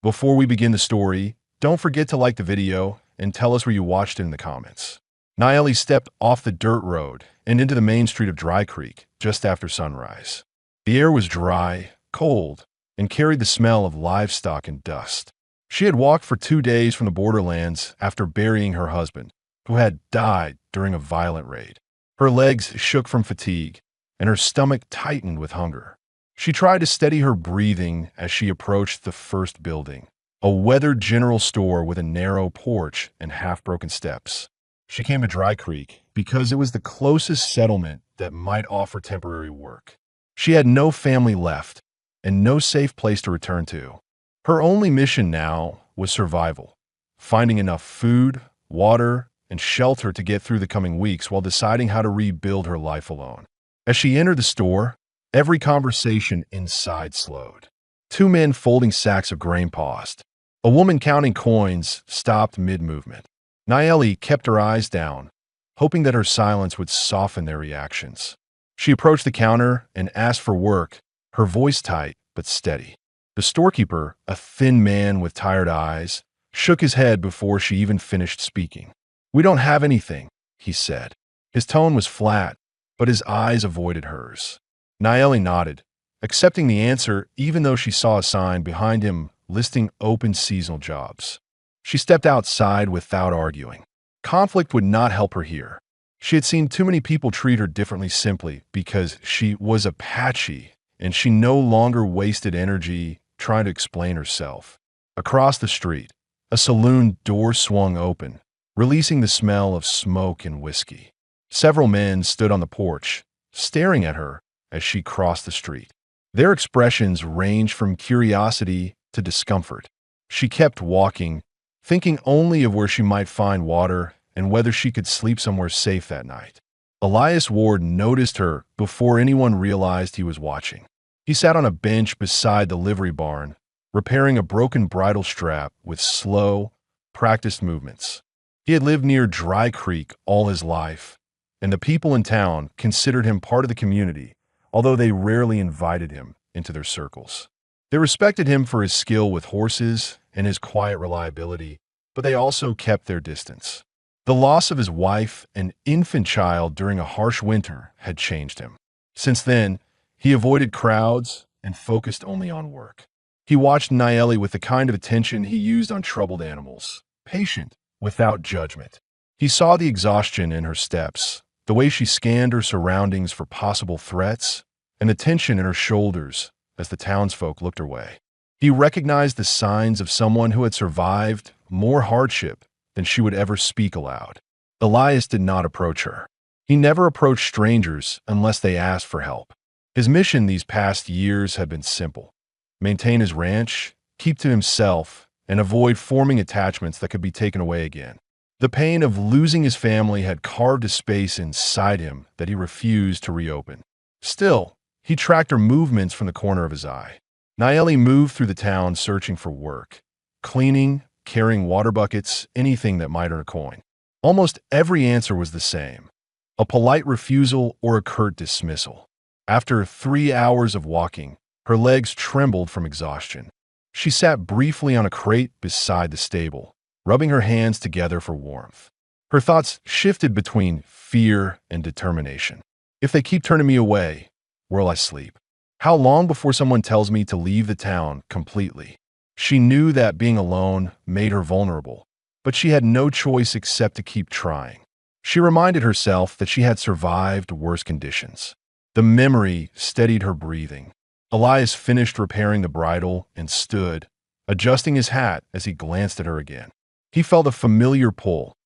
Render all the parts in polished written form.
Before we begin the story, don't forget to like the video and tell us where you watched it in the comments. Naeli stepped off the dirt road and into the main street of Dry Creek just after sunrise. The air was dry, cold, and carried the smell of livestock and dust. She had walked for 2 days from the borderlands after burying her husband, who had died during a violent raid. Her legs shook from fatigue, and her stomach tightened with hunger. She tried to steady her breathing as she approached the first building, a weathered general store with a narrow porch and half-broken steps. She came to Dry Creek because it was the closest settlement that might offer temporary work. She had no family left and no safe place to return to. Her only mission now was survival, finding enough food, water, and shelter to get through the coming weeks while deciding how to rebuild her life alone. As she entered the store, every conversation inside slowed. Two men folding sacks of grain paused. A woman counting coins stopped mid-movement. Naeli kept her eyes down, hoping that her silence would soften their reactions. She approached the counter and asked for work, her voice tight but steady. The storekeeper, a thin man with tired eyes, shook his head before she even finished speaking. "We don't have anything," he said. His tone was flat, but his eyes avoided hers. Naeli nodded, accepting the answer even though she saw a sign behind him listing open seasonal jobs. She stepped outside without arguing. Conflict would not help her here. She had seen too many people treat her differently simply because she was Apache, and she no longer wasted energy trying to explain herself. Across the street, a saloon door swung open, releasing the smell of smoke and whiskey. Several men stood on the porch, staring at her as she crossed the street. Their expressions ranged from curiosity to discomfort. She kept walking, thinking only of where she might find water and whether she could sleep somewhere safe that night. Elias Ward noticed her before anyone realized he was watching. He sat on a bench beside the livery barn, repairing a broken bridle strap with slow, practiced movements. He had lived near Dry Creek all his life, and the people in town considered him part of the community, although they rarely invited him into their circles. They respected him for his skill with horses and his quiet reliability, but they also kept their distance. The loss of his wife and infant child during a harsh winter had changed him. Since then, he avoided crowds and focused only on work. He watched Naeli with the kind of attention he used on troubled animals, patient, without judgment. He saw the exhaustion in her steps, the way she scanned her surroundings for possible threats, and the tension in her shoulders as the townsfolk looked her way. He recognized the signs of someone who had survived more hardship than she would ever speak aloud. Elias did not approach her. He never approached strangers unless they asked for help. His mission these past years had been simple: maintain his ranch, keep to himself, and avoid forming attachments that could be taken away again. The pain of losing his family had carved a space inside him that he refused to reopen. Still, he tracked her movements from the corner of his eye. Naeli moved through the town searching for work, cleaning, carrying water buckets, anything that might earn a coin. Almost every answer was the same: a polite refusal or a curt dismissal. After 3 hours of walking, her legs trembled from exhaustion. She sat briefly on a crate beside the stable, rubbing her hands together for warmth. Her thoughts shifted between fear and determination. If they keep turning me away, where'll I sleep? How long before someone tells me to leave the town completely? She knew that being alone made her vulnerable, but she had no choice except to keep trying. She reminded herself that she had survived worse conditions. The memory steadied her breathing. Elias finished repairing the bridle and stood, adjusting his hat as he glanced at her again. He felt a familiar pull,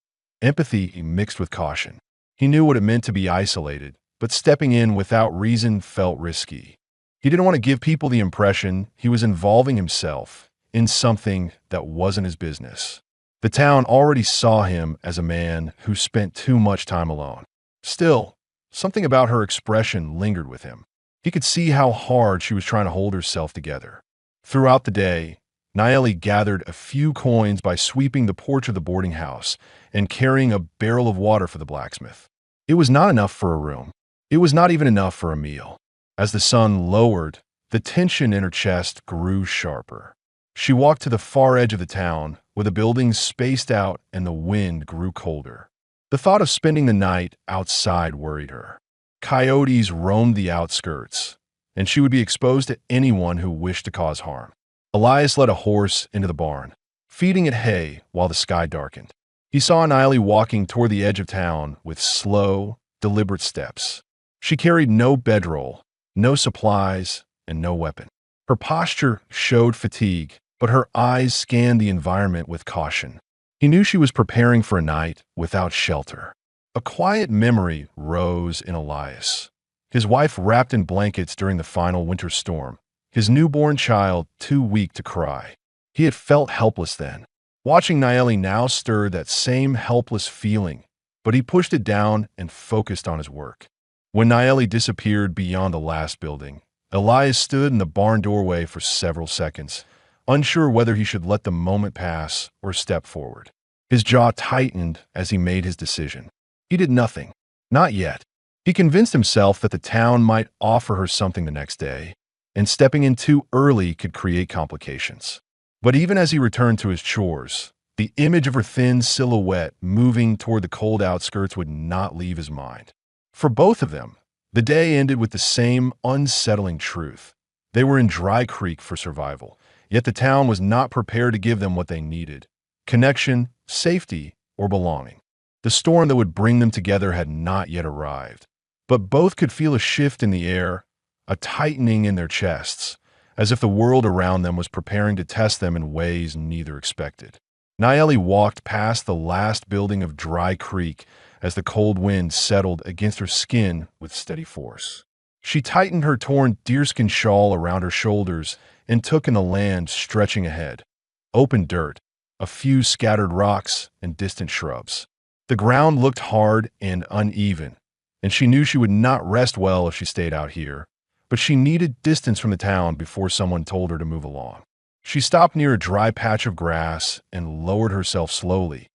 empathy mixed with caution. He knew what it meant to be isolated, but stepping in without reason felt risky. He didn't want to give people the impression he was involving himself in something that wasn't his business. The town already saw him as a man who spent too much time alone. Still, something about her expression lingered with him. He could see how hard she was trying to hold herself together. Throughout the day, Naeli gathered a few coins by sweeping the porch of the boarding house and carrying a barrel of water for the blacksmith. It was not enough for a room. It was not even enough for a meal. As the sun lowered, the tension in her chest grew sharper. She walked to the far edge of the town, where the buildings spaced out and the wind grew colder. The thought of spending the night outside worried her. Coyotes roamed the outskirts, and she would be exposed to anyone who wished to cause harm. Elias led a horse into the barn, feeding it hay while the sky darkened. He saw Niley walking toward the edge of town with slow, deliberate steps. She carried no bedroll, no supplies, and no weapon. Her posture showed fatigue, but her eyes scanned the environment with caution. He knew she was preparing for a night without shelter. A quiet memory rose in Elias. His wife wrapped in blankets during the final winter storm, his newborn child too weak to cry. He had felt helpless then. Watching Niley now stirred that same helpless feeling, but he pushed it down and focused on his work. When Niley disappeared beyond the last building, Elias stood in the barn doorway for several seconds, unsure whether he should let the moment pass or step forward. His jaw tightened as he made his decision. He did nothing. Not yet. He convinced himself that the town might offer her something the next day, and stepping in too early could create complications. But even as he returned to his chores, the image of her thin silhouette moving toward the cold outskirts would not leave his mind. For both of them, the day ended with the same unsettling truth. They were in Dry Creek for survival, yet the town was not prepared to give them what they needed: connection, safety, or belonging. The storm that would bring them together had not yet arrived, but both could feel a shift in the air, a tightening in their chests, as if the world around them was preparing to test them in ways neither expected. Niley walked past the last building of Dry Creek as the cold wind settled against her skin with steady force. She tightened her torn deerskin shawl around her shoulders and took in the land stretching ahead. Open dirt, a few scattered rocks, and distant shrubs. The ground looked hard and uneven, and she knew she would not rest well if she stayed out here, but she needed distance from the town before someone told her to move along. She stopped near a dry patch of grass and lowered herself slowly,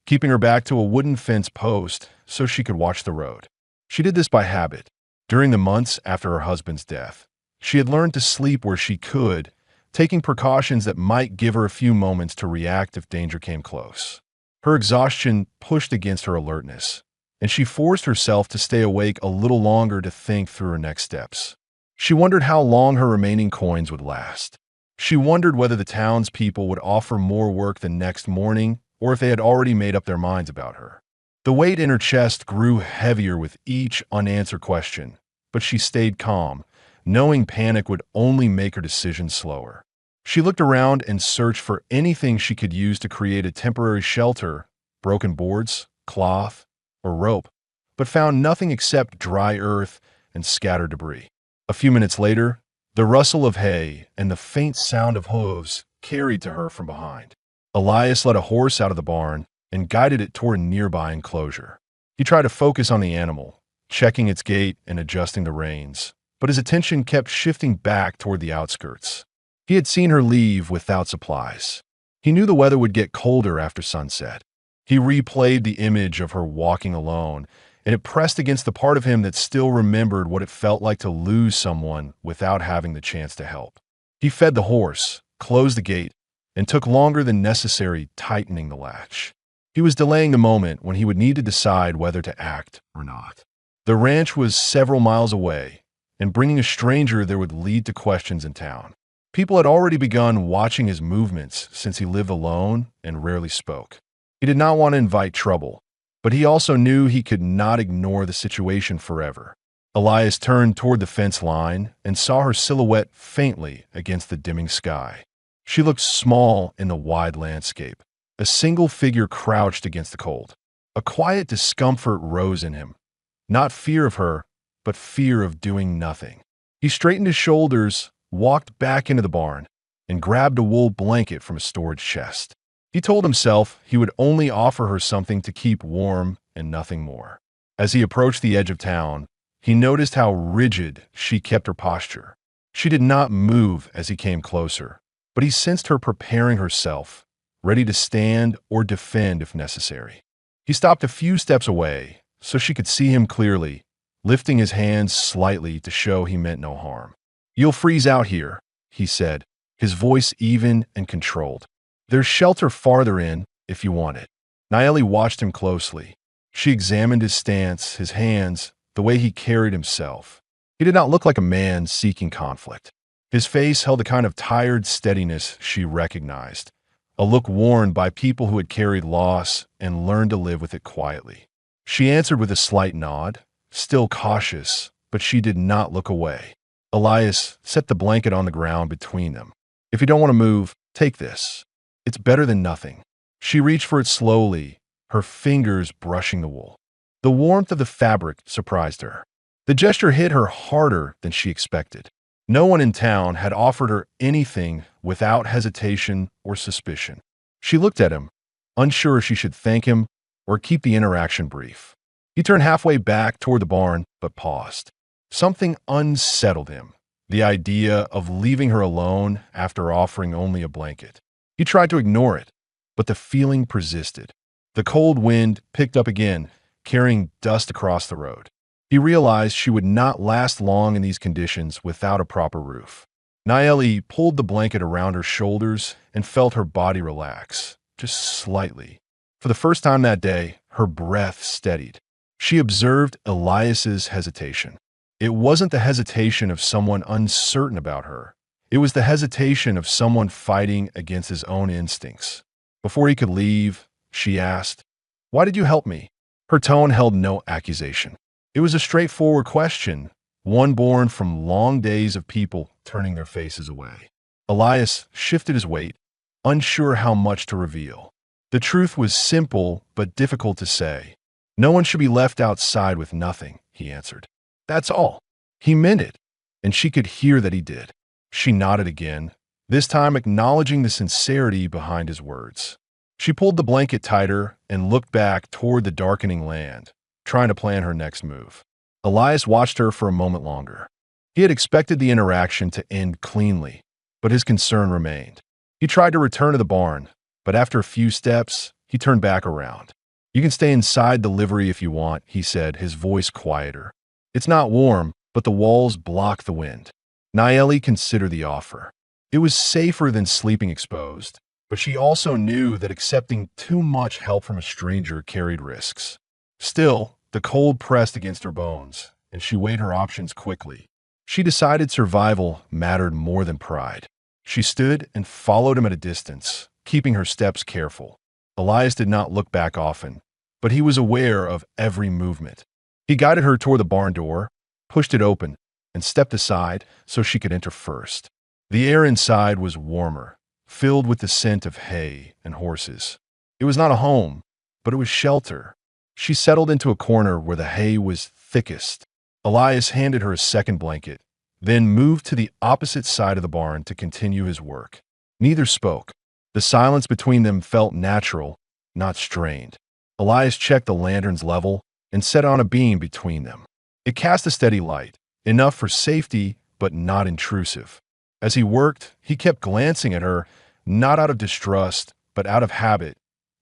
keeping her back to a wooden fence post so she could watch the road. She did this by habit. During the months after her husband's death, she had learned to sleep where she could, taking precautions that might give her a few moments to react if danger came close. Her exhaustion pushed against her alertness, and she forced herself to stay awake a little longer to think through her next steps. She wondered how long her remaining coins would last. She wondered whether the townspeople would offer more work the next morning or if they had already made up their minds about her. The weight in her chest grew heavier with each unanswered question, but she stayed calm, knowing panic would only make her decision slower. She looked around and searched for anything she could use to create a temporary shelter: broken boards, cloth, or rope, but found nothing except dry earth and scattered debris. A few minutes later, the rustle of hay and the faint sound of hooves carried to her from behind. Elias led a horse out of the barn and guided it toward a nearby enclosure. He tried to focus on the animal, checking its gait and adjusting the reins, but his attention kept shifting back toward the outskirts. He had seen her leave without supplies. He knew the weather would get colder after sunset. He replayed the image of her walking alone, and it pressed against the part of him that still remembered what it felt like to lose someone without having the chance to help. He fed the horse, closed the gate, and took longer than necessary tightening the latch. He was delaying the moment when he would need to decide whether to act or not. The ranch was several miles away, and bringing a stranger there would lead to questions in town. People had already begun watching his movements since he lived alone and rarely spoke. He did not want to invite trouble, but he also knew he could not ignore the situation forever. Elias turned toward the fence line and saw her silhouette faintly against the dimming sky. She looked small in the wide landscape, a single figure crouched against the cold. A quiet discomfort rose in him, not fear of her, but fear of doing nothing. He straightened his shoulders, walked back into the barn, and grabbed a wool blanket from a storage chest. He told himself he would only offer her something to keep warm and nothing more. As he approached the edge of town, he noticed how rigid she kept her posture. She did not move as he came closer, but he sensed her preparing herself, ready to stand or defend if necessary. He stopped a few steps away so she could see him clearly, lifting his hands slightly to show he meant no harm. "You'll freeze out here," he said, his voice even and controlled. "There's shelter farther in, if you want it." Naeli watched him closely. She examined his stance, his hands, the way he carried himself. He did not look like a man seeking conflict. His face held a kind of tired steadiness she recognized, a look worn by people who had carried loss and learned to live with it quietly. She answered with a slight nod, still cautious, but she did not look away. Elias set the blanket on the ground between them. "If you don't want to move, take this. It's better than nothing." She reached for it slowly, her fingers brushing the wool. The warmth of the fabric surprised her. The gesture hit her harder than she expected. No one in town had offered her anything without hesitation or suspicion. She looked at him, unsure if she should thank him or keep the interaction brief. He turned halfway back toward the barn, but paused. Something unsettled him, the idea of leaving her alone after offering only a blanket. He tried to ignore it, but the feeling persisted. The cold wind picked up again, carrying dust across the road. He realized she would not last long in these conditions without a proper roof. Naeli pulled the blanket around her shoulders and felt her body relax, just slightly. For the first time that day, her breath steadied. She observed Elias's hesitation. It wasn't the hesitation of someone uncertain about her. It was the hesitation of someone fighting against his own instincts. Before he could leave, she asked, "Why did you help me?" Her tone held no accusation. It was a straightforward question, one born from long days of people turning their faces away. Elias shifted his weight, unsure how much to reveal. The truth was simple but difficult to say. "No one should be left outside with nothing," he answered. "That's all." He meant it, and she could hear that he did. She nodded again, this time acknowledging the sincerity behind his words. She pulled the blanket tighter and looked back toward the darkening land, trying to plan her next move. Elias watched her for a moment longer. He had expected the interaction to end cleanly, but his concern remained. He tried to return to the barn, but after a few steps, he turned back around. "You can stay inside the livery if you want," he said, his voice quieter. "It's not warm, but the walls block the wind." Naeli considered the offer. It was safer than sleeping exposed, but she also knew that accepting too much help from a stranger carried risks. Still, the cold pressed against her bones, and she weighed her options quickly. She decided survival mattered more than pride. She stood and followed him at a distance, keeping her steps careful. Elias did not look back often, but he was aware of every movement. He guided her toward the barn door, pushed it open, and stepped aside so she could enter first. The air inside was warmer, filled with the scent of hay and horses. It was not a home, but it was shelter. She settled into a corner where the hay was thickest. Elias handed her a second blanket, then moved to the opposite side of the barn to continue his work. Neither spoke. The silence between them felt natural, not strained. Elias checked the lantern's level and set on a beam between them. It cast a steady light, enough for safety but not intrusive. As he worked, he kept glancing at her, not out of distrust, but out of habit,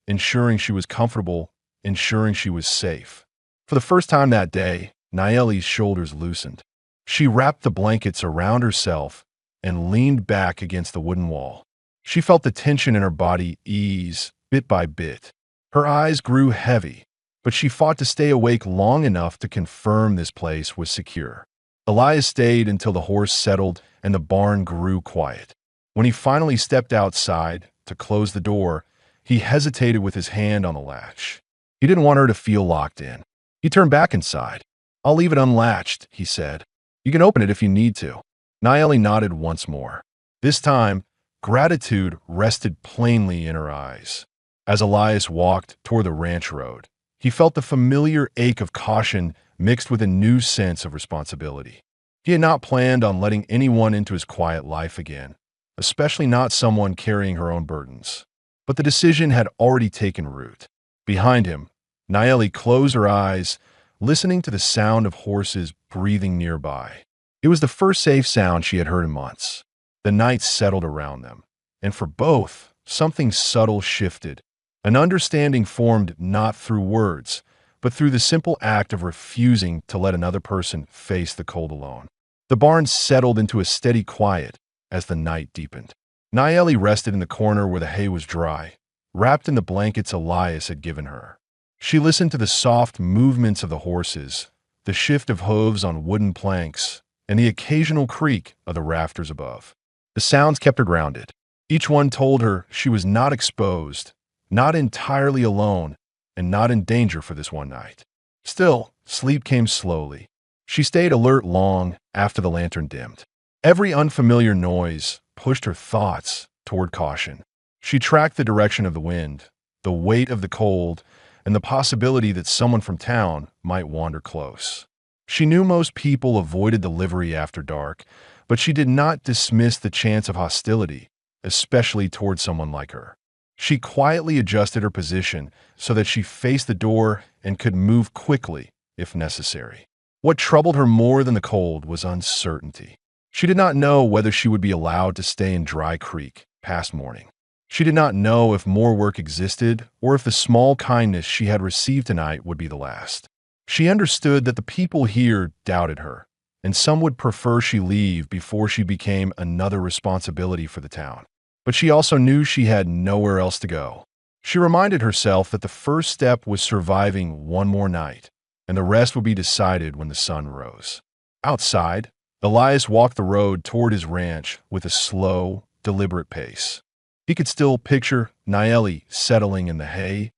ensuring she was comfortable, ensuring she was safe. For the first time that day, Naeli's shoulders loosened. She wrapped the blankets around herself and leaned back against the wooden wall. She felt the tension in her body ease bit by bit. Her eyes grew heavy, but she fought to stay awake long enough to confirm this place was secure. Elias stayed until the horse settled and the barn grew quiet. When he finally stepped outside to close the door, he hesitated with his hand on the latch. He didn't want her to feel locked in. He turned back inside. "I'll leave it unlatched," he said. "You can open it if you need to." Naeli nodded once more. This time, gratitude rested plainly in her eyes. As Elias walked toward the ranch road, he felt the familiar ache of caution mixed with a new sense of responsibility. He had not planned on letting anyone into his quiet life again, especially not someone carrying her own burdens. But the decision had already taken root. Behind him, Naeli closed her eyes, listening to the sound of horses breathing nearby. It was the first safe sound she had heard in months. The night settled around them, and for both, something subtle shifted. An understanding formed not through words, but through the simple act of refusing to let another person face the cold alone. The barn settled into a steady quiet as the night deepened. Naeli rested in the corner where the hay was dry, wrapped in the blankets Elias had given her. She listened to the soft movements of the horses, the shift of hooves on wooden planks, and the occasional creak of the rafters above. The sounds kept her grounded. Each one told her she was not exposed, not entirely alone, and not in danger for this one night. Still, sleep came slowly. She stayed alert long after the lantern dimmed. Every unfamiliar noise pushed her thoughts toward caution. She tracked the direction of the wind, the weight of the cold, and the possibility that someone from town might wander close. She knew most people avoided the livery after dark, but she did not dismiss the chance of hostility, especially toward someone like her. She quietly adjusted her position so that she faced the door and could move quickly if necessary. What troubled her more than the cold was uncertainty. She did not know whether she would be allowed to stay in Dry Creek past morning. She did not know if more work existed or if the small kindness she had received tonight would be the last. She understood that the people here doubted her, and some would prefer she leave before she became another responsibility for the town. But she also knew she had nowhere else to go. She reminded herself that the first step was surviving one more night, and the rest would be decided when the sun rose. Outside, Elias walked the road toward his ranch with a slow, deliberate pace. He could still picture Naeli settling in the hay,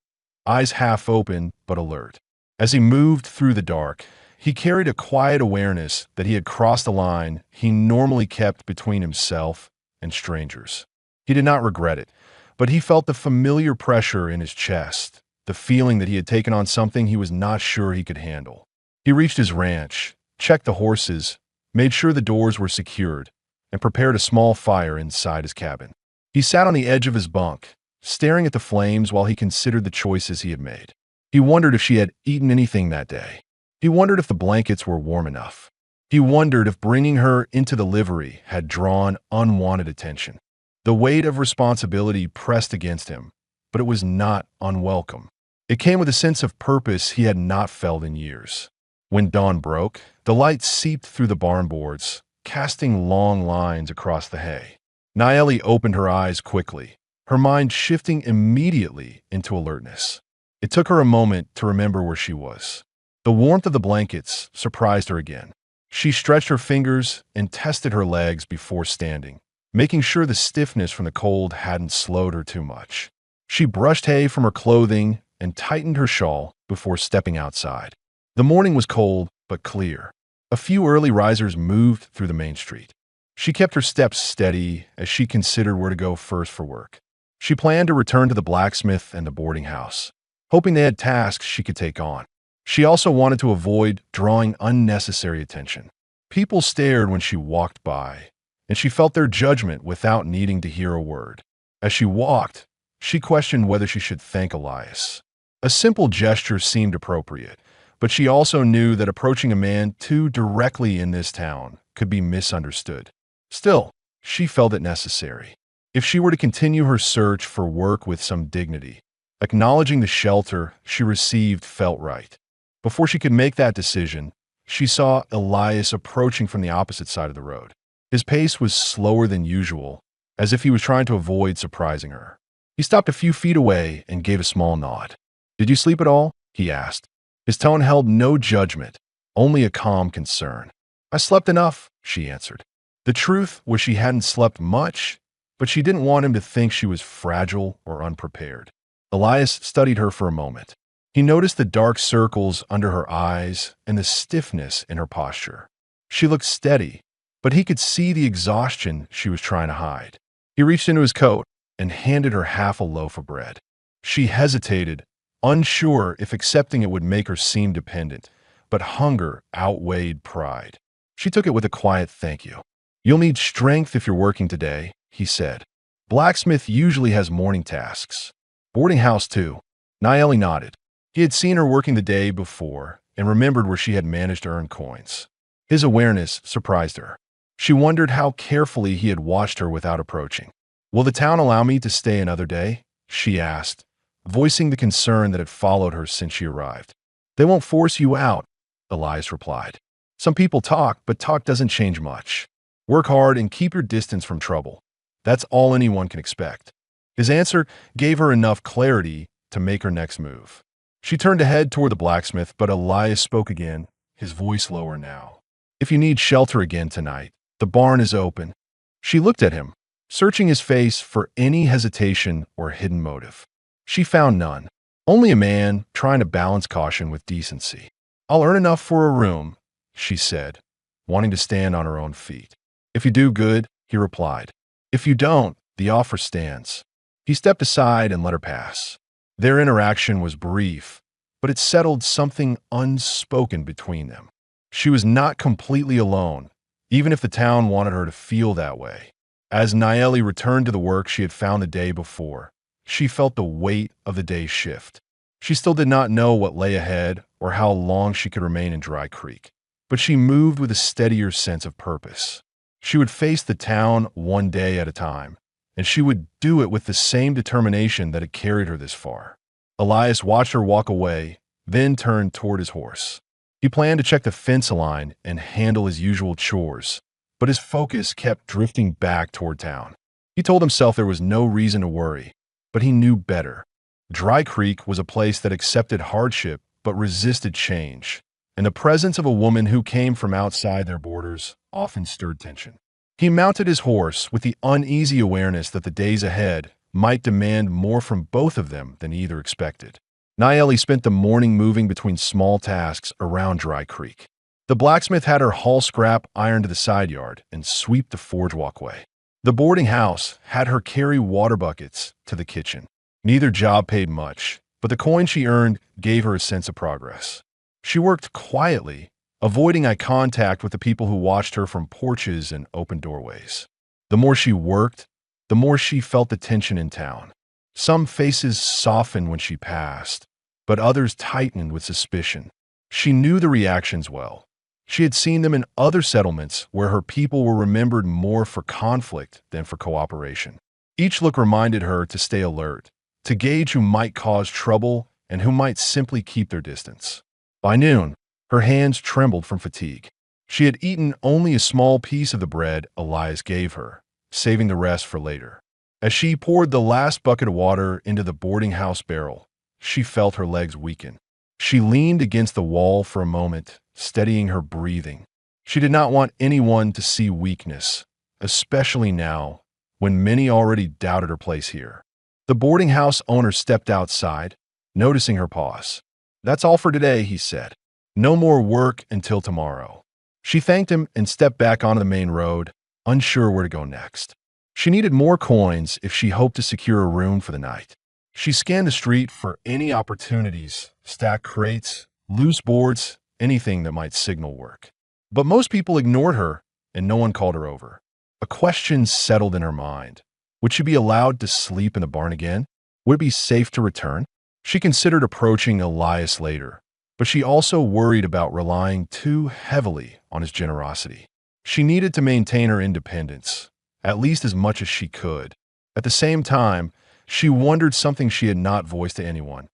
eyes half open but alert. As he moved through the dark, he carried a quiet awareness that he had crossed a line he normally kept between himself and strangers. He did not regret it, but he felt the familiar pressure in his chest, the feeling that he had taken on something he was not sure he could handle. He reached his ranch, checked the horses, made sure the doors were secured, and prepared a small fire inside his cabin. He sat on the edge of his bunk, staring at the flames while he considered the choices he had made. He wondered if she had eaten anything that day. He wondered if the blankets were warm enough. He wondered if bringing her into the livery had drawn unwanted attention. The weight of responsibility pressed against him, but it was not unwelcome. It came with a sense of purpose he had not felt in years. When dawn broke, the light seeped through the barn boards, casting long lines across the hay. Naeli opened her eyes quickly, her mind shifting immediately into alertness. It took her a moment to remember where she was. The warmth of the blankets surprised her again. She stretched her fingers and tested her legs before standing, making sure the stiffness from the cold hadn't slowed her too much. She brushed hay from her clothing and tightened her shawl before stepping outside. The morning was cold but clear. A few early risers moved through the main street. She kept her steps steady as she considered where to go first for work. She planned to return to the blacksmith and the boarding house, hoping they had tasks she could take on. She also wanted to avoid drawing unnecessary attention. People stared when she walked by, and she felt their judgment without needing to hear a word. As she walked, she questioned whether she should thank Elias. A simple gesture seemed appropriate, but she also knew that approaching a man too directly in this town could be misunderstood. Still, she felt it necessary. If she were to continue her search for work with some dignity, acknowledging the shelter she received felt right. Before she could make that decision, she saw Elias approaching from the opposite side of the road. His pace was slower than usual, as if he was trying to avoid surprising her. He stopped a few feet away and gave a small nod. "Did you sleep at all?" he asked. His tone held no judgment, only a calm concern. "I slept enough," she answered. The truth was she hadn't slept much, but she didn't want him to think she was fragile or unprepared. Elias studied her for a moment. He noticed the dark circles under her eyes and the stiffness in her posture. She looked steady, but he could see the exhaustion she was trying to hide. He reached into his coat and handed her half a loaf of bread. She hesitated, unsure if accepting it would make her seem dependent, but hunger outweighed pride. She took it with a quiet thank you. "You'll need strength if you're working today," he said. "Blacksmith usually has morning tasks. Boarding house too." Naeli nodded. He had seen her working the day before and remembered where she had managed to earn coins. His awareness surprised her. She wondered how carefully he had watched her without approaching. "Will the town allow me to stay another day?" she asked, voicing the concern that had followed her since she arrived. "They won't force you out," Elias replied. "Some people talk, but talk doesn't change much. Work hard and keep your distance from trouble." That's all anyone can expect. His answer gave her enough clarity to make her next move. She turned to head toward the blacksmith, but Elias spoke again, his voice lower now. If you need shelter again tonight, the barn is open. She looked at him, searching his face for any hesitation or hidden motive. She found none. Only a man trying to balance caution with decency. I'll earn enough for a room, she said, wanting to stand on her own feet. If you do good, he replied. If you don't, the offer stands. He stepped aside and let her pass. Their interaction was brief, but it settled something unspoken between them. She was not completely alone, even if the town wanted her to feel that way. As Nayeli returned to the work she had found the day before, she felt the weight of the day's shift. She still did not know what lay ahead or how long she could remain in Dry Creek, but she moved with a steadier sense of purpose. She would face the town one day at a time, and she would do it with the same determination that had carried her this far. Elias watched her walk away, then turned toward his horse. He planned to check the fence line and handle his usual chores, but his focus kept drifting back toward town. He told himself there was no reason to worry, but he knew better. Dry Creek was a place that accepted hardship but resisted change, and the presence of a woman who came from outside their borders often stirred tension. He mounted his horse with the uneasy awareness that the days ahead might demand more from both of them than either expected. Nayeli spent the morning moving between small tasks around Dry Creek. The blacksmith had her haul scrap iron to the side yard and sweep the forge walkway. The boarding house had her carry water buckets to the kitchen. Neither job paid much, but the coin she earned gave her a sense of progress. She worked quietly, avoiding eye contact with the people who watched her from porches and open doorways. The more she worked, the more she felt the tension in town. Some faces softened when she passed, but others tightened with suspicion. She knew the reactions well. She had seen them in other settlements where her people were remembered more for conflict than for cooperation. Each look reminded her to stay alert, to gauge who might cause trouble and who might simply keep their distance. By noon, her hands trembled from fatigue. She had eaten only a small piece of the bread Elias gave her, saving the rest for later. As she poured the last bucket of water into the boarding house barrel, she felt her legs weaken. She leaned against the wall for a moment, steadying her breathing. She did not want anyone to see weakness, especially now, when many already doubted her place here. The boarding house owner stepped outside, noticing her pause. "That's all for today," he said. "No more work until tomorrow." She thanked him and stepped back onto the main road, unsure where to go next. She needed more coins if she hoped to secure a room for the night. She scanned the street for any opportunities, stacked crates, loose boards, anything that might signal work. But most people ignored her, and no one called her over. A question settled in her mind. Would she be allowed to sleep in the barn again? Would it be safe to return? She considered approaching Elias later, but she also worried about relying too heavily on his generosity. She needed to maintain her independence, at least as much as she could. At the same time, she wondered something she had not voiced to anyone.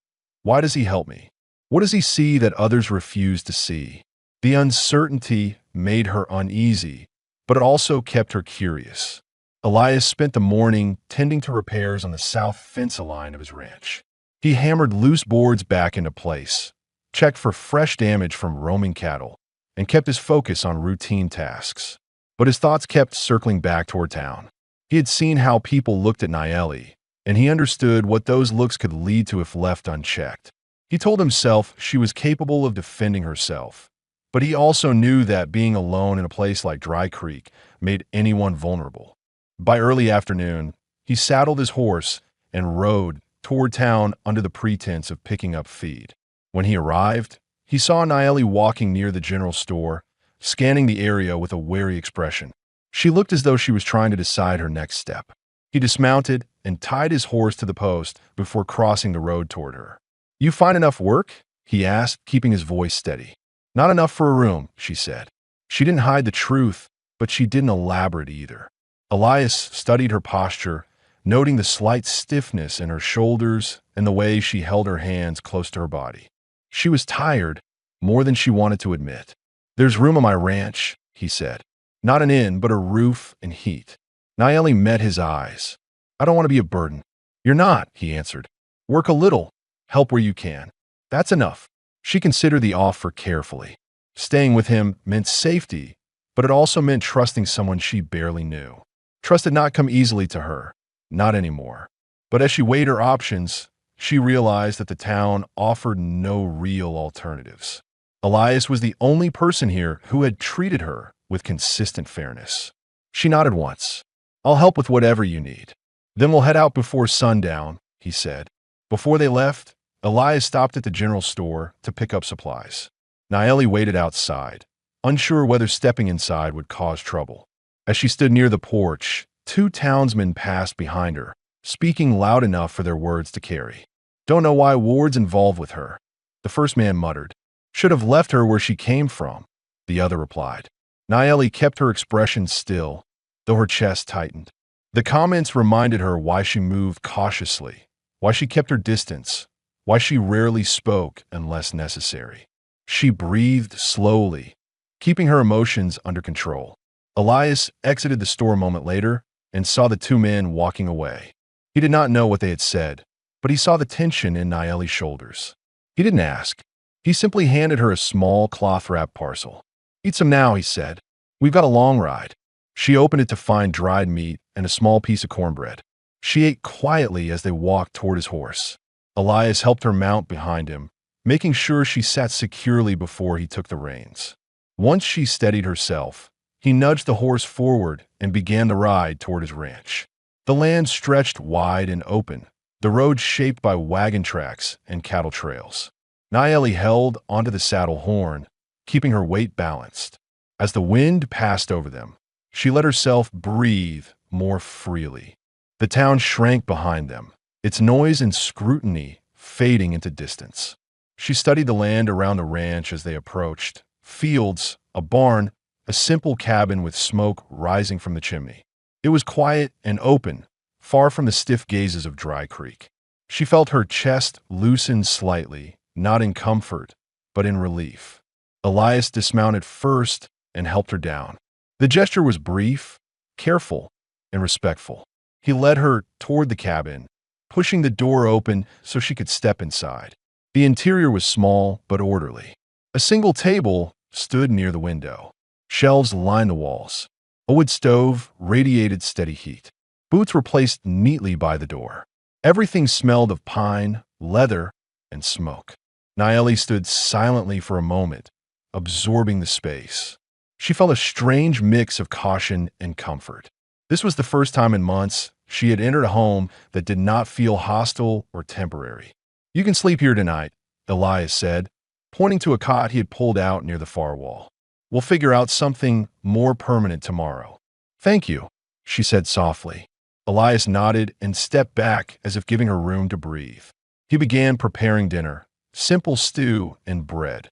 Why does he help me? What does he see that others refuse to see? The uncertainty made her uneasy, but it also kept her curious. Elias spent the morning tending to repairs on the south fence line of his ranch. He hammered loose boards back into place, checked for fresh damage from roaming cattle, and kept his focus on routine tasks. But his thoughts kept circling back toward town. He had seen how people looked at Nayeli, and he understood what those looks could lead to if left unchecked. He told himself she was capable of defending herself, but he also knew that being alone in a place like Dry Creek made anyone vulnerable. By early afternoon, he saddled his horse and rode toward town under the pretense of picking up feed. When he arrived, he saw Nayeli walking near the general store, scanning the area with a wary expression. She looked as though she was trying to decide her next step. He dismounted and tied his horse to the post before crossing the road toward her. "You find enough work?" he asked, keeping his voice steady. "Not enough for a room," she said. She didn't hide the truth, but she didn't elaborate either. Elias studied her posture, noting the slight stiffness in her shoulders and the way she held her hands close to her body. She was tired, more than she wanted to admit. "There's room on my ranch," he said. "Not an inn, but a roof and heat." Naeli met his eyes. I don't want to be a burden. You're not, he answered. Work a little. Help where you can. That's enough. She considered the offer carefully. Staying with him meant safety, but it also meant trusting someone she barely knew. Trust did not come easily to her. Not anymore. But as she weighed her options, she realized that the town offered no real alternatives. Elias was the only person here who had treated her with consistent fairness. She nodded once. I'll help with whatever you need. Then we'll head out before sundown, he said. Before they left, Elias stopped at the general store to pick up supplies. Naeli waited outside, unsure whether stepping inside would cause trouble. As she stood near the porch, two townsmen passed behind her, speaking loud enough for their words to carry. Don't know why Ward's involved with her. The first man muttered. Should have left her where she came from, the other replied. Naeli kept her expression still, though her chest tightened. The comments reminded her why she moved cautiously, why she kept her distance, why she rarely spoke unless necessary. She breathed slowly, keeping her emotions under control. Elias exited the store a moment later and saw the two men walking away. He did not know what they had said, but he saw the tension in Naeli's shoulders. He didn't ask. He simply handed her a small cloth-wrapped parcel. Eat some now, he said. We've got a long ride. She opened it to find dried meat and a small piece of cornbread. She ate quietly as they walked toward his horse. Elias helped her mount behind him, making sure she sat securely before he took the reins. Once she steadied herself, he nudged the horse forward and began the ride toward his ranch. The land stretched wide and open, the road shaped by wagon tracks and cattle trails. Naeli held onto the saddle horn, keeping her weight balanced. As the wind passed over them, she let herself breathe more freely. The town shrank behind them, its noise and scrutiny fading into distance. She studied the land around the ranch as they approached. Fields, a barn, a simple cabin with smoke rising from the chimney. It was quiet and open, far from the stiff gazes of Dry Creek. She felt her chest loosen slightly, not in comfort, but in relief. Elias dismounted first and helped her down. The gesture was brief, careful, and respectful. He led her toward the cabin, pushing the door open so she could step inside. The interior was small but orderly. A single table stood near the window. Shelves lined the walls. A wood stove radiated steady heat. Boots were placed neatly by the door. Everything smelled of pine, leather, and smoke. Naeli stood silently for a moment, absorbing the space. She felt a strange mix of caution and comfort. This was the first time in months she had entered a home that did not feel hostile or temporary. You can sleep here tonight, Elias said, pointing to a cot he had pulled out near the far wall. We'll figure out something more permanent tomorrow. Thank you, she said softly. Elias nodded and stepped back as if giving her room to breathe. He began preparing dinner, simple stew and bread,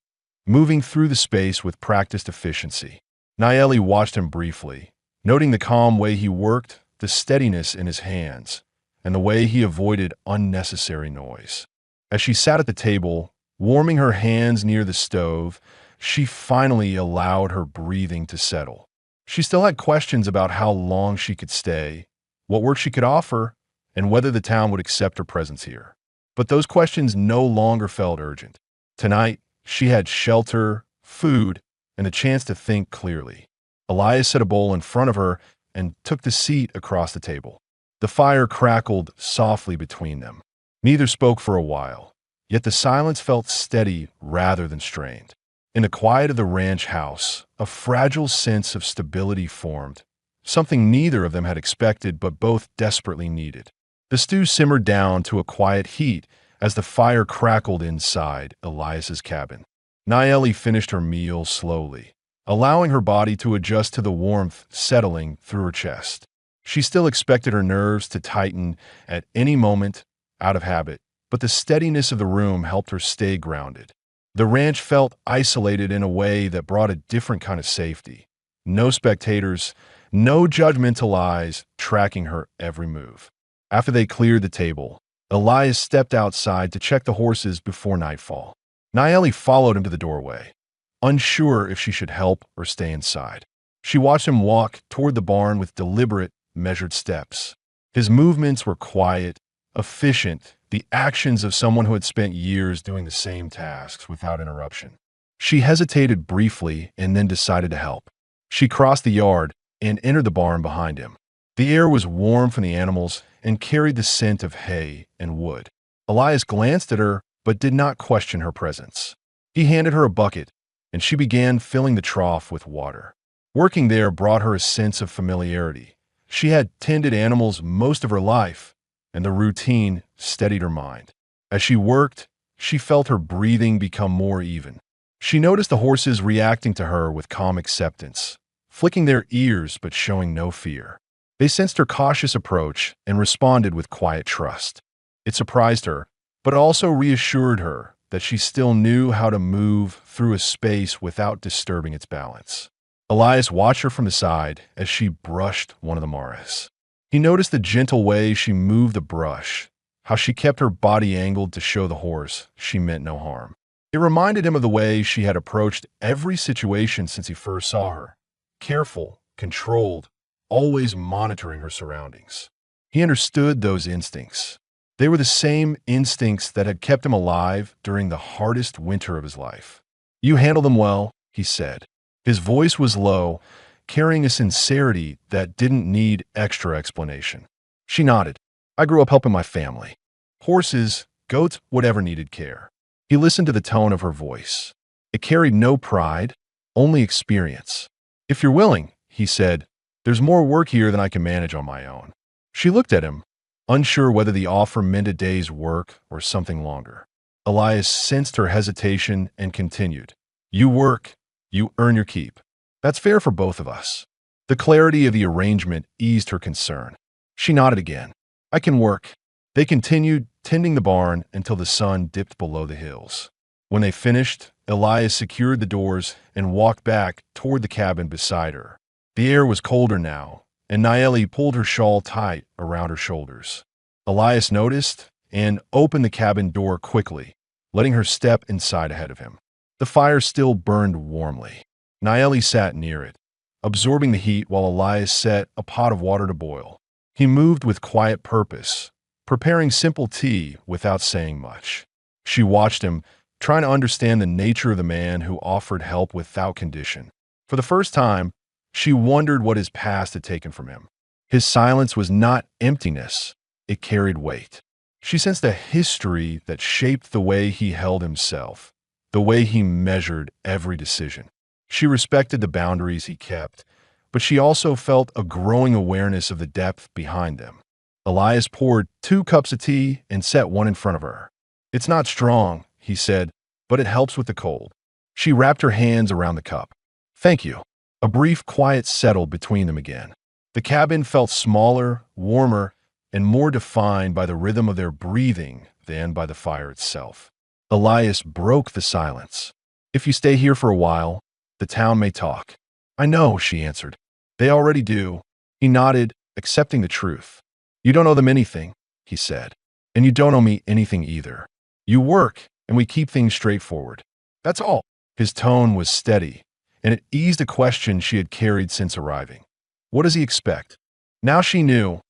moving through the space with practiced efficiency. Naeli watched him briefly, noting the calm way he worked, the steadiness in his hands, and the way he avoided unnecessary noise. As she sat at the table, warming her hands near the stove, she finally allowed her breathing to settle. She still had questions about how long she could stay, what work she could offer, and whether the town would accept her presence here. But those questions no longer felt urgent. Tonight, she had shelter, food, and a chance to think clearly. Elias set a bowl in front of her and took the seat across the table. The fire crackled softly between them. Neither spoke for a while, yet the silence felt steady rather than strained. In the quiet of the ranch house, a fragile sense of stability formed, something neither of them had expected but both desperately needed. The stew simmered down to a quiet heat as the fire crackled inside Elias's cabin. Naeli finished her meal slowly, allowing her body to adjust to the warmth settling through her chest. She still expected her nerves to tighten at any moment, out of habit, but the steadiness of the room helped her stay grounded. The ranch felt isolated in a way that brought a different kind of safety. No spectators, no judgmental eyes tracking her every move. After they cleared the table, Elias stepped outside to check the horses before nightfall. Naeli followed him to the doorway, unsure if she should help or stay inside. She watched him walk toward the barn with deliberate, measured steps. His movements were quiet, efficient, the actions of someone who had spent years doing the same tasks without interruption. She hesitated briefly and then decided to help. She crossed the yard and entered the barn behind him. The air was warm from the animals and carried the scent of hay and wood. Elias glanced at her but did not question her presence. He handed her a bucket, and she began filling the trough with water. Working there brought her a sense of familiarity. She had tended animals most of her life, and the routine steadied her mind. As she worked, she felt her breathing become more even. She noticed the horses reacting to her with calm acceptance, flicking their ears but showing no fear. They sensed her cautious approach and responded with quiet trust. It surprised her, but also reassured her that she still knew how to move through a space without disturbing its balance. Elias watched her from the side as she brushed one of the mares. He noticed the gentle way she moved the brush, how she kept her body angled to show the horse she meant no harm. It reminded him of the way she had approached every situation since he first saw her. Careful, controlled, always monitoring her surroundings. He understood those instincts. They were the same instincts that had kept him alive during the hardest winter of his life. "You handle them well," he said. His voice was low, carrying a sincerity that didn't need extra explanation. She nodded. "I grew up helping my family. Horses, goats, whatever needed care." He listened to the tone of her voice. It carried no pride, only experience. "If you're willing," he said, "there's more work here than I can manage on my own." She looked at him, unsure whether the offer meant a day's work or something longer. Elias sensed her hesitation and continued. "You work, you earn your keep. That's fair for both of us." The clarity of the arrangement eased her concern. She nodded again. "I can work." They continued tending the barn until the sun dipped below the hills. When they finished, Elias secured the doors and walked back toward the cabin beside her. The air was colder now, and Nayeli pulled her shawl tight around her shoulders. Elias noticed and opened the cabin door quickly, letting her step inside ahead of him. The fire still burned warmly. Nayeli sat near it, absorbing the heat while Elias set a pot of water to boil. He moved with quiet purpose, preparing simple tea without saying much. She watched him, trying to understand the nature of the man who offered help without condition. For the first time, she wondered what his past had taken from him. His silence was not emptiness, it carried weight. She sensed a history that shaped the way he held himself, the way he measured every decision. She respected the boundaries he kept, but she also felt a growing awareness of the depth behind them. Elias poured 2 cups of tea and set one in front of her. "It's not strong," he said, "but it helps with the cold." She wrapped her hands around the cup. "Thank you." A brief quiet settled between them again. The cabin felt smaller, warmer, and more defined by the rhythm of their breathing than by the fire itself. Elias broke the silence. "If you stay here for a while, the town may talk." "I know," she answered. "They already do." He nodded, accepting the truth. "You don't owe them anything," he said. "And you don't owe me anything either. You work, and we keep things straightforward. That's all." His tone was steady, and it eased a question she had carried since arriving. What does he expect? Now she knew,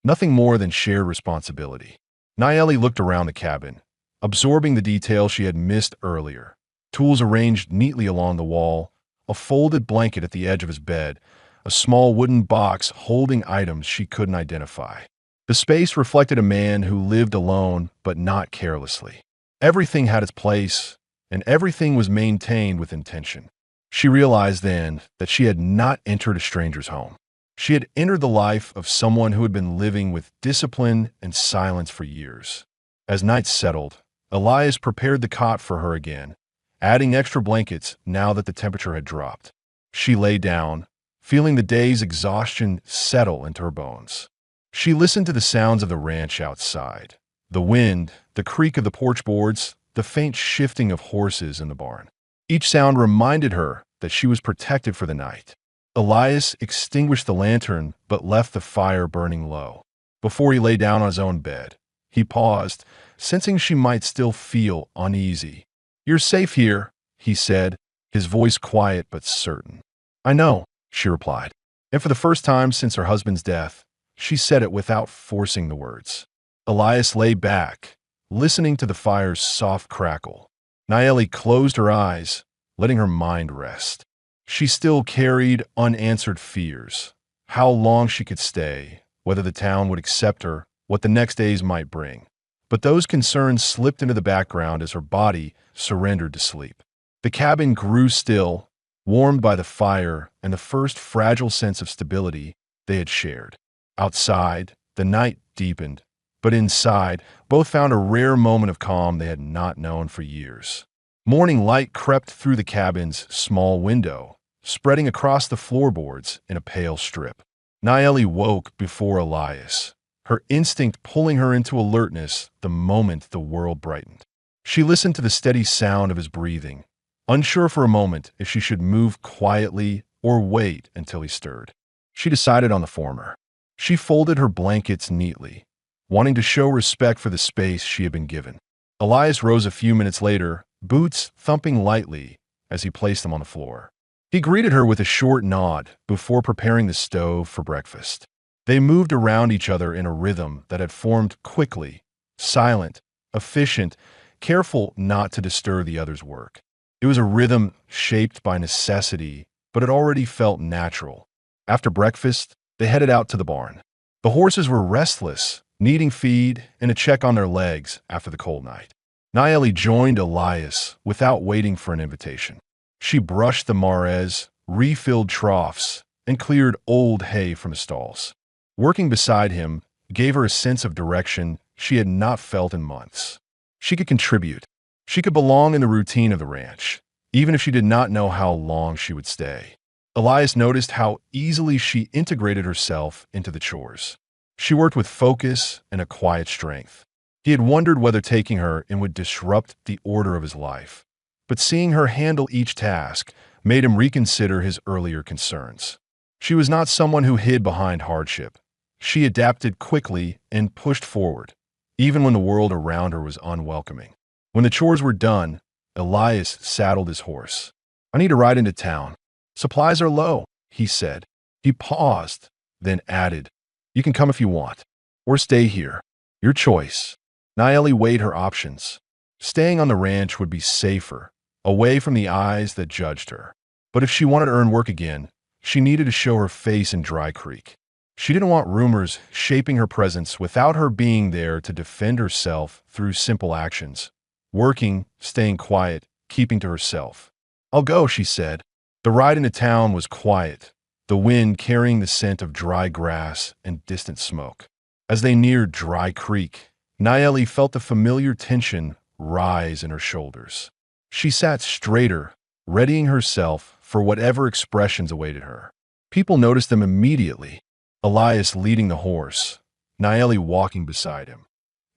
nothing more than shared responsibility. Nayeli looked around the cabin, absorbing the details she had missed earlier. Tools arranged neatly along the wall, a folded blanket at the edge of his bed, a small wooden box holding items she couldn't identify. The space reflected a man who lived alone but not carelessly. Everything had its place, and everything was maintained with intention. She realized then that she had not entered a stranger's home. She had entered the life of someone who had been living with discipline and silence for years. As night settled, Elias prepared the cot for her again, adding extra blankets now that the temperature had dropped. She lay down, feeling the day's exhaustion settle into her bones. She listened to the sounds of the ranch outside, the wind, the creak of the porch boards, the faint shifting of horses in the barn. Each sound reminded her that she was protected for the night. Elias extinguished the lantern but left the fire burning low. Before he lay down on his own bed, he paused, sensing she might still feel uneasy. "You're safe here," he said, his voice quiet but certain. "I know," she replied. And for the first time since her husband's death, She said it without forcing the words. Elias lay back, listening to the fire's soft crackle. Nayeli closed her eyes, letting her mind rest. She still carried unanswered fears. How long she could stay, whether the town would accept her, what the next days might bring. But those concerns slipped into the background as her body surrendered to sleep. The cabin grew still, warmed by the fire and the first fragile sense of stability they had shared. Outside, the night deepened, but inside, both found a rare moment of calm they had not known for years. Morning light crept through the cabin's small window, spreading across the floorboards in a pale strip. Nayeli woke before Elias, her instinct pulling her into alertness the moment the world brightened. She listened to the steady sound of his breathing, unsure for a moment if she should move quietly or wait until he stirred. She decided on the former. She folded her blankets neatly, wanting to show respect for the space she had been given. Elias rose a few minutes later, boots thumping lightly as he placed them on the floor. He greeted her with a short nod before preparing the stove for breakfast. They moved around each other in a rhythm that had formed quickly, silent, efficient, careful not to disturb the other's work. It was a rhythm shaped by necessity, but it already felt natural. After breakfast, they headed out to the barn. The horses were restless, needing feed and a check on their legs after the cold night. Nayeli joined Elias without waiting for an invitation. She brushed the mares, refilled troughs, and cleared old hay from the stalls. Working beside him gave her a sense of direction she had not felt in months. She could contribute. She could belong in the routine of the ranch, even if she did not know how long she would stay. Elias noticed how easily she integrated herself into the chores. She worked with focus and a quiet strength. He had wondered whether taking her in would disrupt the order of his life, but seeing her handle each task made him reconsider his earlier concerns. She was not someone who hid behind hardship. She adapted quickly and pushed forward, even when the world around her was unwelcoming. When the chores were done, Elias saddled his horse. "I need to ride into town. Supplies are low," he said. He paused, then added, "You can come if you want, or stay here. Your choice." Nayeli weighed her options. Staying on the ranch would be safer, away from the eyes that judged her. But if she wanted to earn work again, she needed to show her face in Dry Creek. She didn't want rumors shaping her presence without her being there to defend herself through simple actions. Working, staying quiet, keeping to herself. "I'll go," she said. The ride into town was quiet, the wind carrying the scent of dry grass and distant smoke. As they neared Dry Creek, Nayeli felt the familiar tension rise in her shoulders. She sat straighter, readying herself for whatever expressions awaited her. People noticed them immediately. Elias leading the horse, Nayeli walking beside him.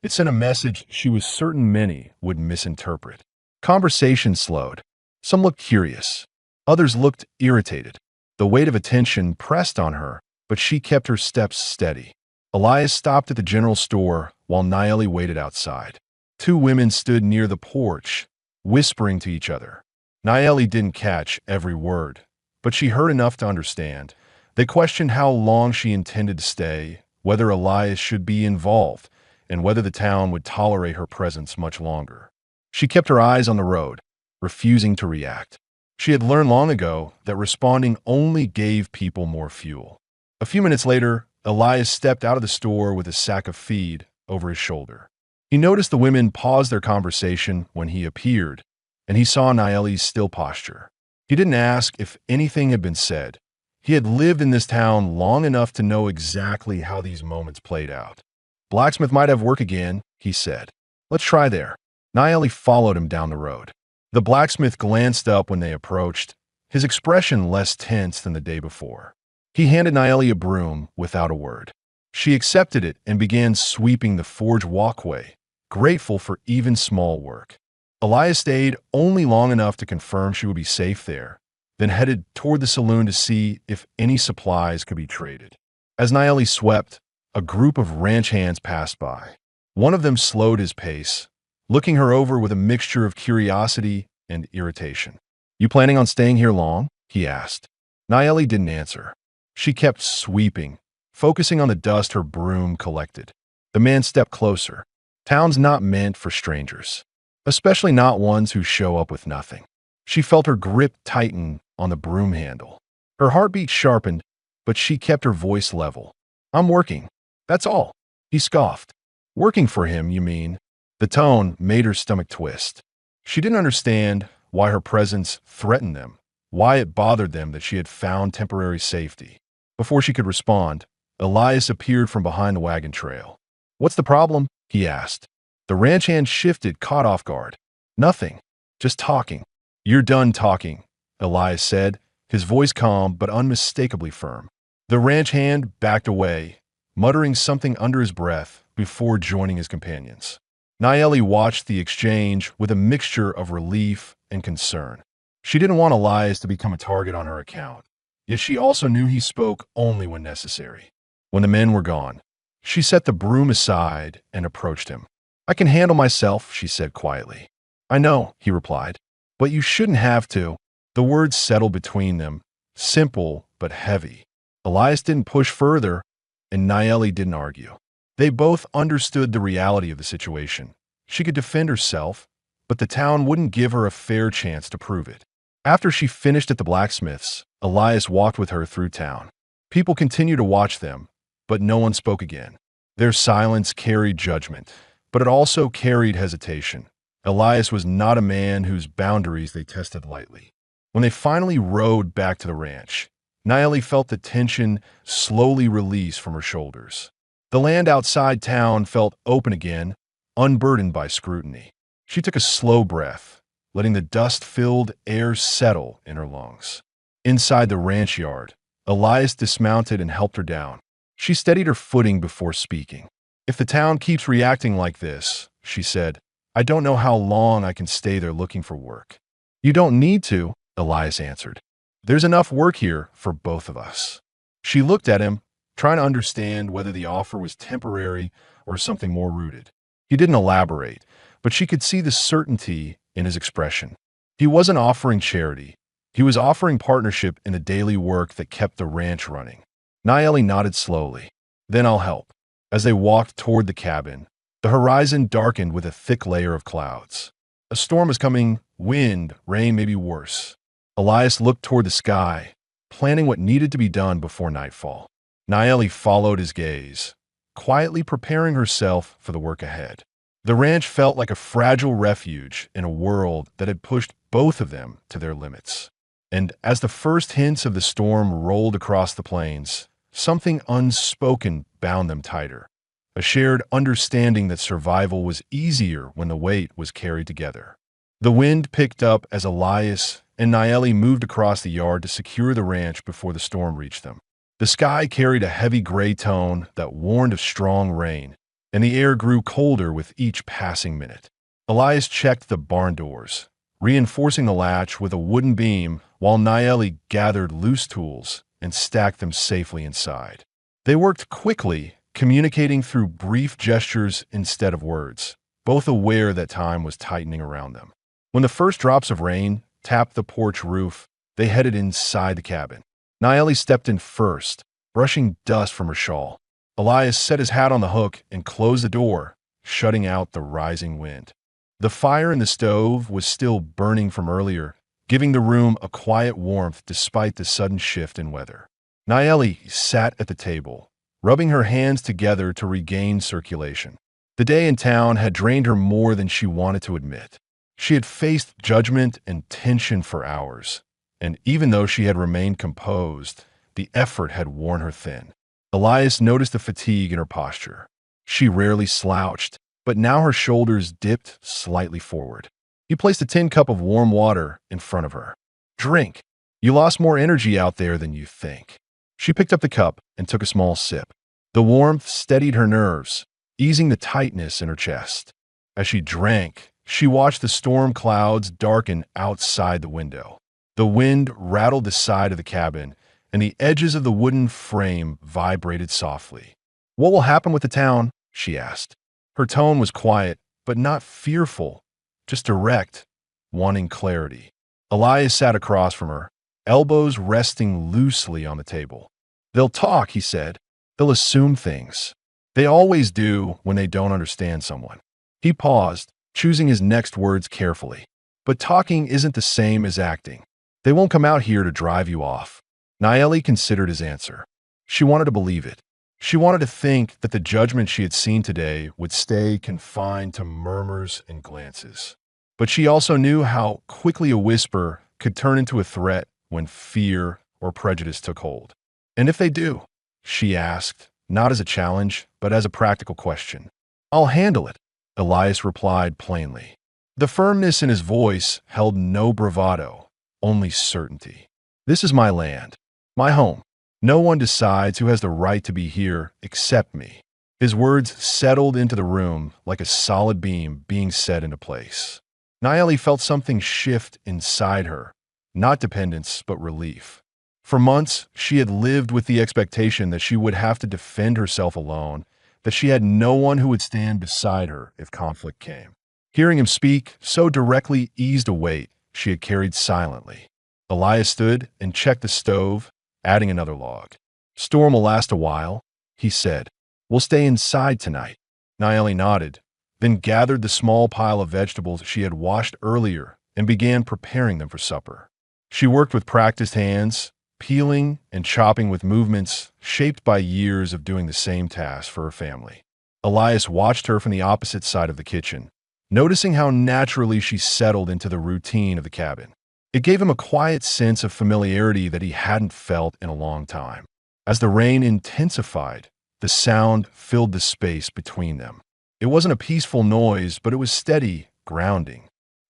It sent a message she was certain many would misinterpret. Conversation slowed. Some looked curious. Others looked irritated. The weight of attention pressed on her, but she kept her steps steady. Elias stopped at the general store while Nayeli waited outside. Two women stood near the porch, whispering to each other. Nayeli didn't catch every word, but she heard enough to understand. They questioned how long she intended to stay, whether Elias should be involved, and whether the town would tolerate her presence much longer. She kept her eyes on the road, refusing to react. She had learned long ago that responding only gave people more fuel. A few minutes later, Elias stepped out of the store with a sack of feed over his shoulder. He noticed the women pause their conversation when he appeared, and he saw Nayeli's still posture. He didn't ask if anything had been said. He had lived in this town long enough to know exactly how these moments played out. "Blacksmith might have work again," he said. "Let's try there." Nayeli followed him down the road. The blacksmith glanced up when they approached, his expression less tense than the day before. He handed Nayeli a broom without a word. She accepted it and began sweeping the forge walkway, grateful for even small work. Elias stayed only long enough to confirm she would be safe there, then headed toward the saloon to see if any supplies could be traded. As Nayeli swept, a group of ranch hands passed by. One of them slowed his pace, looking her over with a mixture of curiosity and irritation. "You planning on staying here long?" he asked. Nayeli didn't answer. She kept sweeping, focusing on the dust her broom collected. The man stepped closer. Town's not meant for strangers, especially not ones who show up with nothing. She felt her grip tighten on the broom handle. Her heartbeat sharpened, but she kept her voice level. "I'm working. That's all." He scoffed. "Working for him, you mean?" The tone made her stomach twist. She didn't understand why her presence threatened them, why it bothered them that she had found temporary safety. Before she could respond, Elias appeared from behind the wagon trail. "What's the problem?" he asked. The ranch hand shifted, caught off guard. "Nothing. Just talking." "You're done talking," Elias said, his voice calm but unmistakably firm. The ranch hand backed away, muttering something under his breath before joining his companions. Nayeli watched the exchange with a mixture of relief and concern. She didn't want Elias to become a target on her account, yet she also knew he spoke only when necessary. When the men were gone, she set the broom aside and approached him. "I can handle myself," she said quietly. "I know," he replied, "but you shouldn't have to." The words settled between them, simple but heavy. Elias didn't push further, and Nayeli didn't argue. They both understood the reality of the situation. She could defend herself, but the town wouldn't give her a fair chance to prove it. After she finished at the blacksmith's, Elias walked with her through town. People continued to watch them, but no one spoke again. Their silence carried judgment, but it also carried hesitation. Elias was not a man whose boundaries they tested lightly. When they finally rode back to the ranch, Nayeli felt the tension slowly release from her shoulders. The land outside town felt open again, unburdened by scrutiny. She took a slow breath, letting the dust-filled air settle in her lungs. Inside the ranch yard, Elias dismounted and helped her down. She steadied her footing before speaking. "If the town keeps reacting like this," she said, "I don't know how long I can stay there looking for work." "You don't need to," Elias answered. "There's enough work here for both of us." She looked at him, trying to understand whether the offer was temporary or something more rooted. He didn't elaborate, but she could see the certainty in his expression. He wasn't offering charity. He was offering partnership in the daily work that kept the ranch running. Nayeli nodded slowly. "Then I'll help." As they walked toward the cabin, the horizon darkened with a thick layer of clouds. A storm was coming, wind, rain, maybe worse. Elias looked toward the sky, planning what needed to be done before nightfall. Nayeli followed his gaze, quietly preparing herself for the work ahead. The ranch felt like a fragile refuge in a world that had pushed both of them to their limits. And as the first hints of the storm rolled across the plains, something unspoken bound them tighter. A shared understanding that survival was easier when the weight was carried together. The wind picked up as Elias and Nayeli moved across the yard to secure the ranch before the storm reached them. The sky carried a heavy gray tone that warned of strong rain, and the air grew colder with each passing minute. Elias checked the barn doors, reinforcing the latch with a wooden beam while Nayeli gathered loose tools and stacked them safely inside. They worked quickly, communicating through brief gestures instead of words, both aware that time was tightening around them. When the first drops of rain tapped the porch roof, they headed inside the cabin. Nayeli stepped in first, brushing dust from her shawl. Elias set his hat on the hook and closed the door, shutting out the rising wind. The fire in the stove was still burning from earlier, giving the room a quiet warmth despite the sudden shift in weather. Nayeli sat at the table, rubbing her hands together to regain circulation. The day in town had drained her more than she wanted to admit. She had faced judgment and tension for hours, and even though she had remained composed, the effort had worn her thin. Elias noticed the fatigue in her posture. She rarely slouched, but now her shoulders dipped slightly forward. He placed a tin cup of warm water in front of her. "Drink. You lost more energy out there than you think." She picked up the cup and took a small sip. The warmth steadied her nerves, easing the tightness in her chest. As she drank, she watched the storm clouds darken outside the window. The wind rattled the side of the cabin, and the edges of the wooden frame vibrated softly. "What will happen with the town?" she asked. Her tone was quiet, but not fearful, just direct, wanting clarity. Elias sat across from her, elbows resting loosely on the table. "They'll talk," he said. They'll assume things. They always do when they don't understand someone. He paused, choosing his next words carefully. But talking isn't the same as acting. They won't come out here to drive you off. Nayeli considered his answer. She wanted to believe it. She wanted to think that the judgment she had seen today would stay confined to murmurs and glances. But she also knew how quickly a whisper could turn into a threat when fear or prejudice took hold. And if they do, she asked, not as a challenge, but as a practical question. I'll handle it, Elias replied plainly. The firmness in his voice held no bravado, only certainty. This is my land, my home. No one decides who has the right to be here except me. His words settled into the room like a solid beam being set into place. Nayeli felt something shift inside her, not dependence, but relief. For months, she had lived with the expectation that she would have to defend herself alone, that she had no one who would stand beside her if conflict came. Hearing him speak so directly eased a weight she had carried silently. Elias stood and checked the stove, adding another log. Storm will last a while, he said. We'll stay inside tonight. Nayeli nodded, then gathered the small pile of vegetables she had washed earlier and began preparing them for supper. She worked with practiced hands, peeling and chopping with movements shaped by years of doing the same task for her family. Elias watched her from the opposite side of the kitchen, noticing how naturally she settled into the routine of the cabin. It gave him a quiet sense of familiarity that he hadn't felt in a long time. As the rain intensified, the sound filled the space between them. It wasn't a peaceful noise, but it was steady, grounding.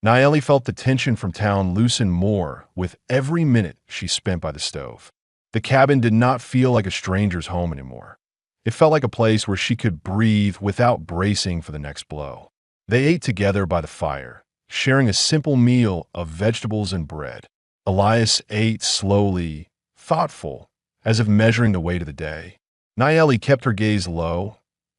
Nayeli felt the tension from town loosen more with every minute she spent by the stove. The cabin did not feel like a stranger's home anymore. It felt like a place where she could breathe without bracing for the next blow. They ate together by the fire, sharing a simple meal of vegetables and bread. Elias ate slowly, thoughtful, as if measuring the weight of the day. Nayeli kept her gaze low,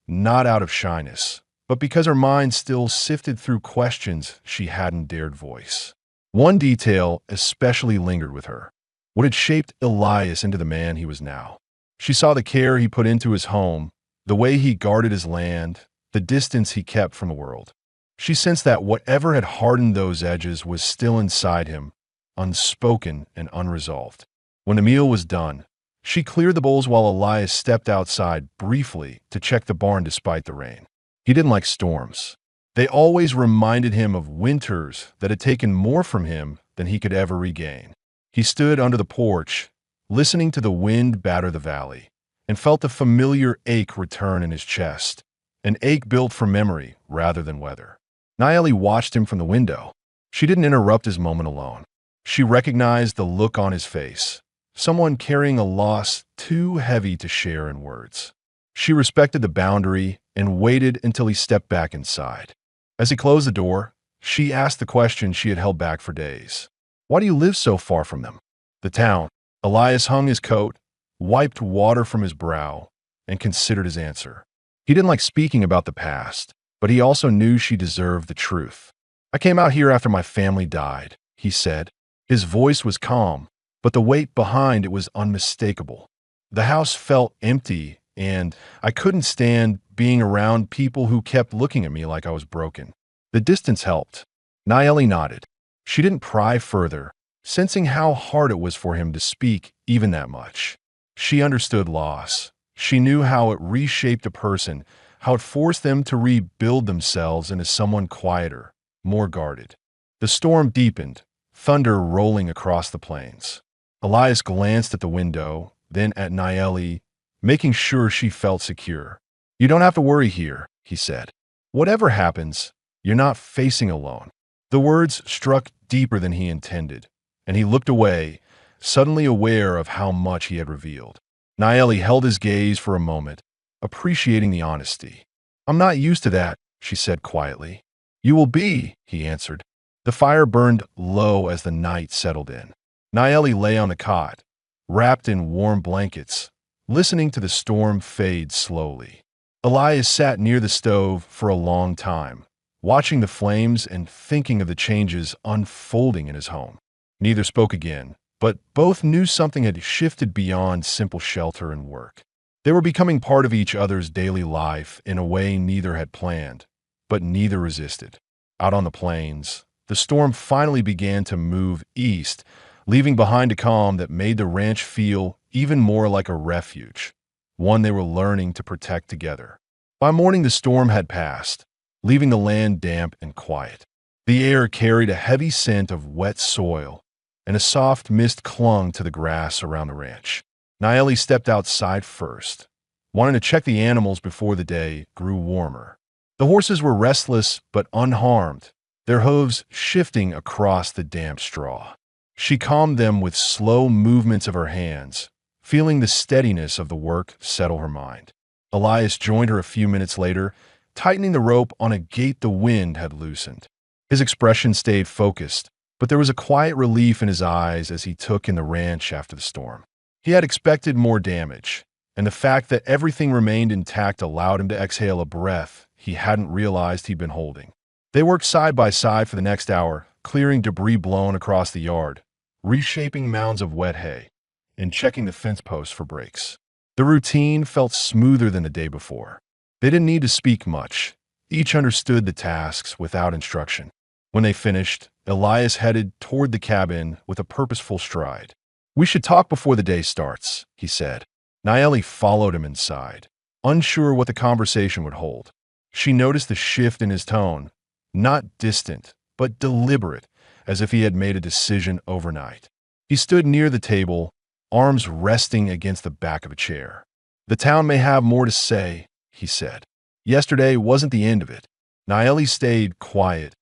not out of shyness, but because her mind still sifted through questions she hadn't dared voice. One detail especially lingered with her: what had shaped Elias into the man he was now. She saw the care he put into his home, the way he guarded his land, the distance he kept from the world. She sensed that whatever had hardened those edges was still inside him, unspoken and unresolved. When the meal was done, she cleared the bowls while Elias stepped outside briefly to check the barn despite the rain. He didn't like storms. They always reminded him of winters that had taken more from him than he could ever regain. He stood under the porch, listening to the wind batter the valley, and felt a familiar ache return in his chest, an ache built from memory rather than weather. Nayeli watched him from the window. She didn't interrupt his moment alone. She recognized the look on his face, someone carrying a loss too heavy to share in words. She respected the boundary and waited until he stepped back inside. As he closed the door, she asked the question she had held back for days. Why do you live so far from them? The town. Elias hung his coat, wiped water from his brow, and considered his answer. He didn't like speaking about the past, but he also knew she deserved the truth. I came out here after my family died, he said. His voice was calm, but the weight behind it was unmistakable. The house felt empty, and I couldn't stand being around people who kept looking at me like I was broken. The distance helped. Nayeli nodded. She didn't pry further, sensing how hard it was for him to speak even that much. She understood loss. She knew how it reshaped a person, how it forced them to rebuild themselves into someone quieter, more guarded. The storm deepened, thunder rolling across the plains. Elias glanced at the window, then at Nayeli, making sure she felt secure. You don't have to worry here, he said. Whatever happens, you're not facing alone. The words struck deeper than he intended, and he looked away, suddenly aware of how much he had revealed. Nayeli held his gaze for a moment, appreciating the honesty. I'm not used to that, she said quietly. You will be, he answered. The fire burned low as the night settled in. Nayeli lay on the cot, wrapped in warm blankets, listening to the storm fade slowly. Elias sat near the stove for a long time, watching the flames and thinking of the changes unfolding in his home. Neither spoke again, but both knew something had shifted beyond simple shelter and work. They were becoming part of each other's daily life in a way neither had planned, but neither resisted. Out on the plains, the storm finally began to move east, leaving behind a calm that made the ranch feel even more like a refuge, one they were learning to protect together. By morning, the storm had passed, leaving the land damp and quiet. The air carried a heavy scent of wet soil, and a soft mist clung to the grass around the ranch. Naeli stepped outside first, wanting to check the animals before the day grew warmer. The horses were restless but unharmed, their hooves shifting across the damp straw. She calmed them with slow movements of her hands, feeling the steadiness of the work settle her mind. Elias joined her a few minutes later, tightening the rope on a gate the wind had loosened. His expression stayed focused, but there was a quiet relief in his eyes as he took in the ranch after the storm. He had expected more damage, and the fact that everything remained intact allowed him to exhale a breath he hadn't realized he'd been holding. They worked side by side for the next hour, clearing debris blown across the yard, reshaping mounds of wet hay, and checking the fence posts for breaks. The routine felt smoother than the day before. They didn't need to speak much. Each understood the tasks without instruction. When they finished, Elias headed toward the cabin with a purposeful stride. "We should talk before the day starts," he said. Naeli followed him inside, unsure what the conversation would hold. She noticed the shift in his tone, not distant, but deliberate, as if he had made a decision overnight. He stood near the table, arms resting against the back of a chair. "The town may have more to say," he said. Yesterday wasn't the end of it. Naeli stayed quiet,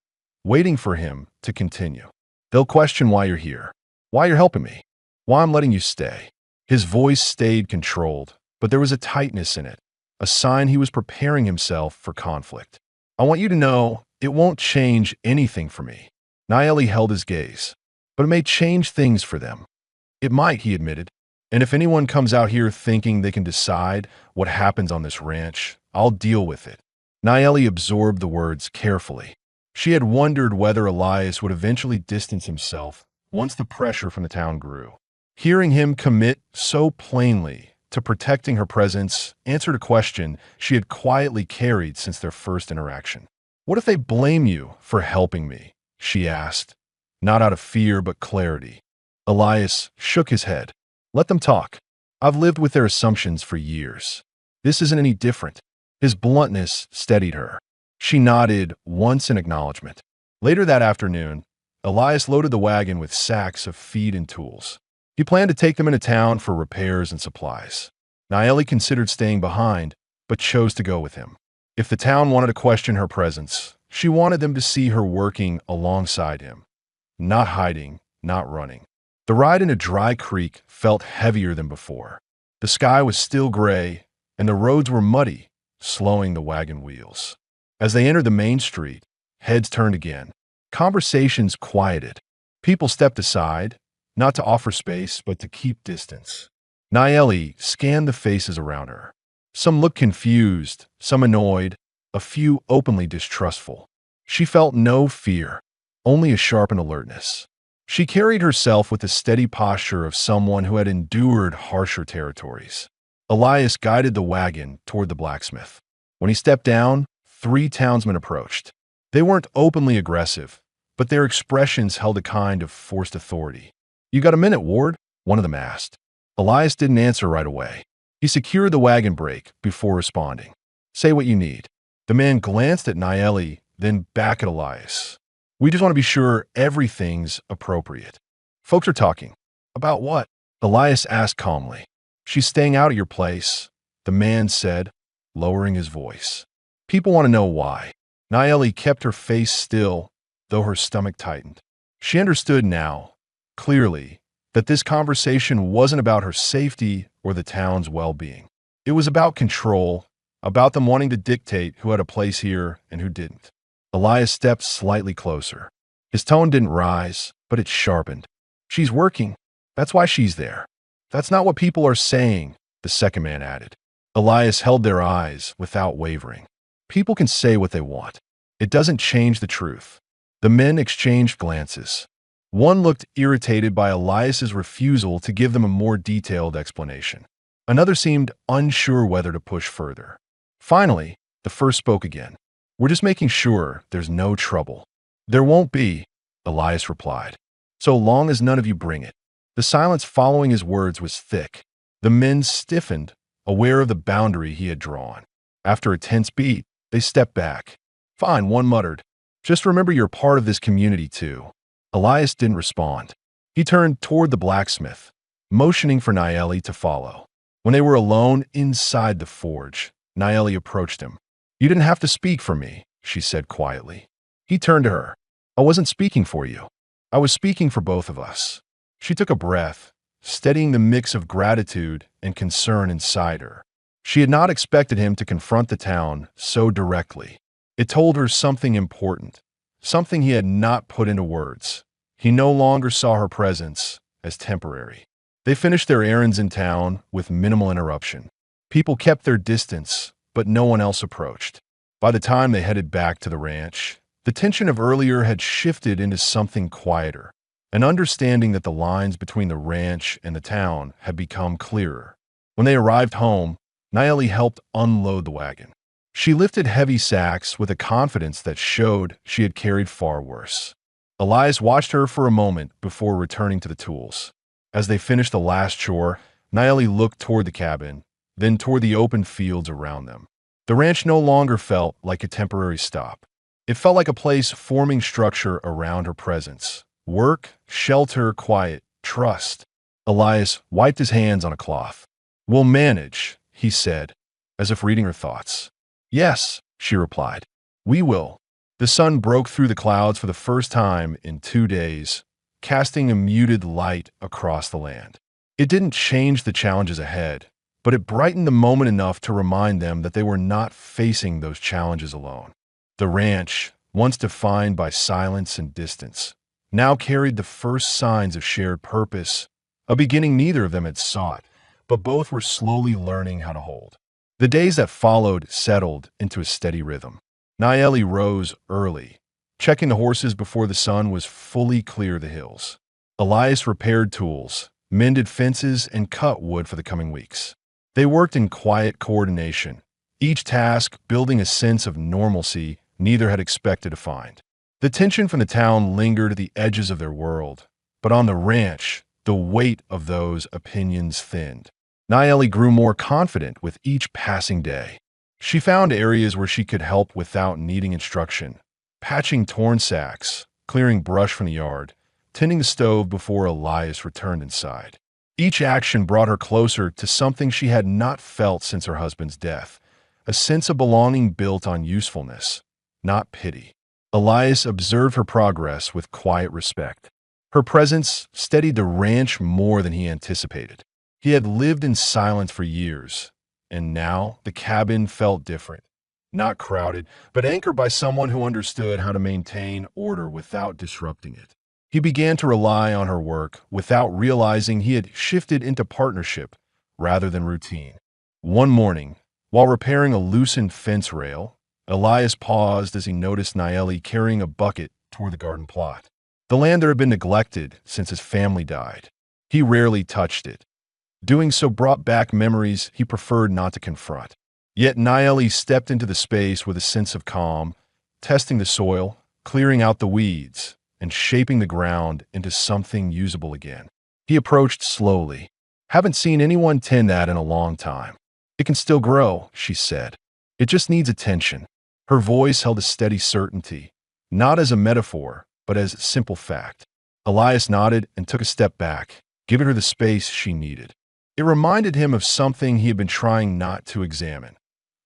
waiting for him to continue. "They'll question why you're here, why you're helping me, why I'm letting you stay." His voice stayed controlled, but there was a tightness in it, a sign he was preparing himself for conflict. "I want you to know it won't change anything for me." Naeli held his gaze. "But it may change things for them." "It might," he admitted. "And if anyone comes out here thinking they can decide what happens on this ranch, I'll deal with it." Naeli absorbed the words carefully. She had wondered whether Elias would eventually distance himself once the pressure from the town grew. Hearing him commit so plainly to protecting her presence answered a question she had quietly carried since their first interaction. "What if they blame you for helping me?" she asked, not out of fear but clarity. Elias shook his head. "Let them talk. I've lived with their assumptions for years. This isn't any different." His bluntness steadied her. She nodded once in acknowledgement. Later that afternoon, Elias loaded the wagon with sacks of feed and tools. He planned to take them into town for repairs and supplies. Naeli considered staying behind, but chose to go with him. If the town wanted to question her presence, she wanted them to see her working alongside him, not hiding, not running. The ride into Dry Creek felt heavier than before. The sky was still gray, and the roads were muddy, slowing the wagon wheels. As they entered the main street, heads turned again. Conversations quieted. People stepped aside, not to offer space, but to keep distance. Naeli scanned the faces around her. Some looked confused, some annoyed, a few openly distrustful. She felt no fear, only a sharpened alertness. She carried herself with the steady posture of someone who had endured harsher territories. Elias guided the wagon toward the blacksmith. When he stepped down, 3 townsmen approached. They weren't openly aggressive, but their expressions held a kind of forced authority. "You got a minute, Ward?" one of them asked. Elias didn't answer right away. He secured the wagon brake before responding. "Say what you need." The man glanced at Naeli, then back at Elias. "We just want to be sure everything's appropriate." "Folks are talking." "About what?" Elias asked calmly. "She's staying out at your place," the man said, lowering his voice. "People want to know why." Naeli kept her face still, though her stomach tightened. She understood now, clearly, that this conversation wasn't about her safety or the town's well-being. It was about control, about them wanting to dictate who had a place here and who didn't. Elias stepped slightly closer. His tone didn't rise, but it sharpened. "She's working. That's why she's there." "That's not what people are saying," the second man added. Elias held their eyes without wavering. "People can say what they want. It doesn't change the truth." The men exchanged glances. One looked irritated by Elias's refusal to give them a more detailed explanation. Another seemed unsure whether to push further. Finally, the first spoke again. "We're just making sure there's no trouble." "There won't be," Elias replied, "so long as none of you bring it." The silence following his words was thick. The men stiffened, aware of the boundary he had drawn. After a tense beat, they stepped back. "Fine," one muttered. "Just remember you're part of this community too." Elias didn't respond. He turned toward the blacksmith, motioning for Nayeli to follow. When they were alone inside the forge, Nayeli approached him. "You didn't have to speak for me," she said quietly. He turned to her. "I wasn't speaking for you. I was speaking for both of us." She took a breath, steadying the mix of gratitude and concern inside her. She had not expected him to confront the town so directly. It told her something important, something he had not put into words. He no longer saw her presence as temporary. They finished their errands in town with minimal interruption. People kept their distance, but no one else approached. By the time they headed back to the ranch, the tension of earlier had shifted into something quieter, an understanding that the lines between the ranch and the town had become clearer. When they arrived home, Nayeli helped unload the wagon. She lifted heavy sacks with a confidence that showed she had carried far worse. Elias watched her for a moment before returning to the tools. As they finished the last chore, Nayeli looked toward the cabin, then toward the open fields around them. The ranch no longer felt like a temporary stop. It felt like a place forming structure around her presence. Work, shelter, quiet, trust. Elias wiped his hands on a cloth. "We'll manage," he said, as if reading her thoughts. "Yes," she replied. "We will." The sun broke through the clouds for the first time in 2 days, casting a muted light across the land. It didn't change the challenges ahead, but it brightened the moment enough to remind them that they were not facing those challenges alone. The ranch, once defined by silence and distance, now carried the first signs of shared purpose, a beginning neither of them had sought, but both were slowly learning how to hold. The days that followed settled into a steady rhythm. Nayeli rose early, checking the horses before the sun was fully clear of the hills. Elias repaired tools, mended fences, and cut wood for the coming weeks. They worked in quiet coordination, each task building a sense of normalcy neither had expected to find. The tension from the town lingered at the edges of their world, but on the ranch, the weight of those opinions thinned. Nayeli grew more confident with each passing day. She found areas where she could help without needing instruction, patching torn sacks, clearing brush from the yard, tending the stove before Elias returned inside. Each action brought her closer to something she had not felt since her husband's death, a sense of belonging built on usefulness, not pity. Elias observed her progress with quiet respect. Her presence steadied the ranch more than he anticipated. He had lived in silence for years, and now the cabin felt different. Not crowded, but anchored by someone who understood how to maintain order without disrupting it. He began to rely on her work without realizing he had shifted into partnership rather than routine. One morning, while repairing a loosened fence rail, Elias paused as he noticed Nayeli carrying a bucket toward the garden plot. The land there had been neglected since his family died. He rarely touched it. Doing so brought back memories he preferred not to confront. Yet Nayeli stepped into the space with a sense of calm, testing the soil, clearing out the weeds, and shaping the ground into something usable again. He approached slowly. "Haven't seen anyone tend that in a long time. It can still grow," she said. "It just needs attention." Her voice held a steady certainty, not as a metaphor, but as simple fact. Elias nodded and took a step back, giving her the space she needed. It reminded him of something he had been trying not to examine,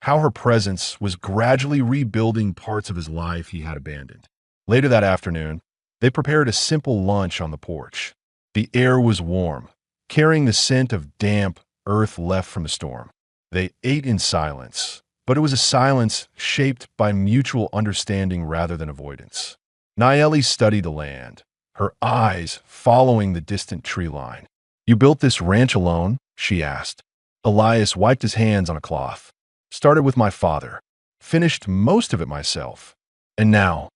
how her presence was gradually rebuilding parts of his life he had abandoned. Later that afternoon, they prepared a simple lunch on the porch. The air was warm, carrying the scent of damp earth left from the storm. They ate in silence, but it was a silence shaped by mutual understanding rather than avoidance. Nayeli studied the land, her eyes following the distant tree line. "You built this ranch alone?" she asked. Elias wiped his hands on a cloth. "Started with my father. Finished most of it myself. And now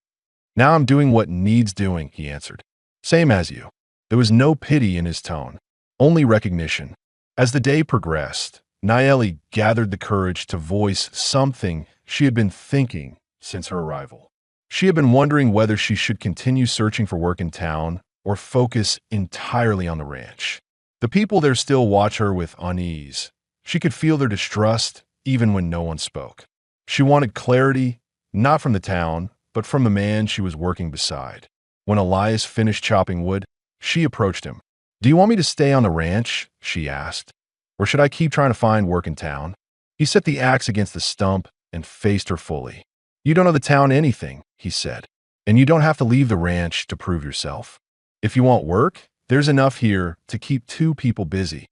I'm doing what needs doing," he answered. "Same as you." There was no pity in his tone, only recognition. As the day progressed, Nayeli gathered the courage to voice something she had been thinking since her arrival. She had been wondering whether she should continue searching for work in town or focus entirely on the ranch. The people there still watch her with unease. She could feel their distrust even when no one spoke. She wanted clarity, not from the town, but from the man she was working beside. When Elias finished chopping wood, she approached him. "Do you want me to stay on the ranch?" she asked. "Or should I keep trying to find work in town?" He set the axe against the stump and faced her fully. "You don't owe the town anything," he said, "and you don't have to leave the ranch to prove yourself. If you want work, there's enough here to keep two people busy."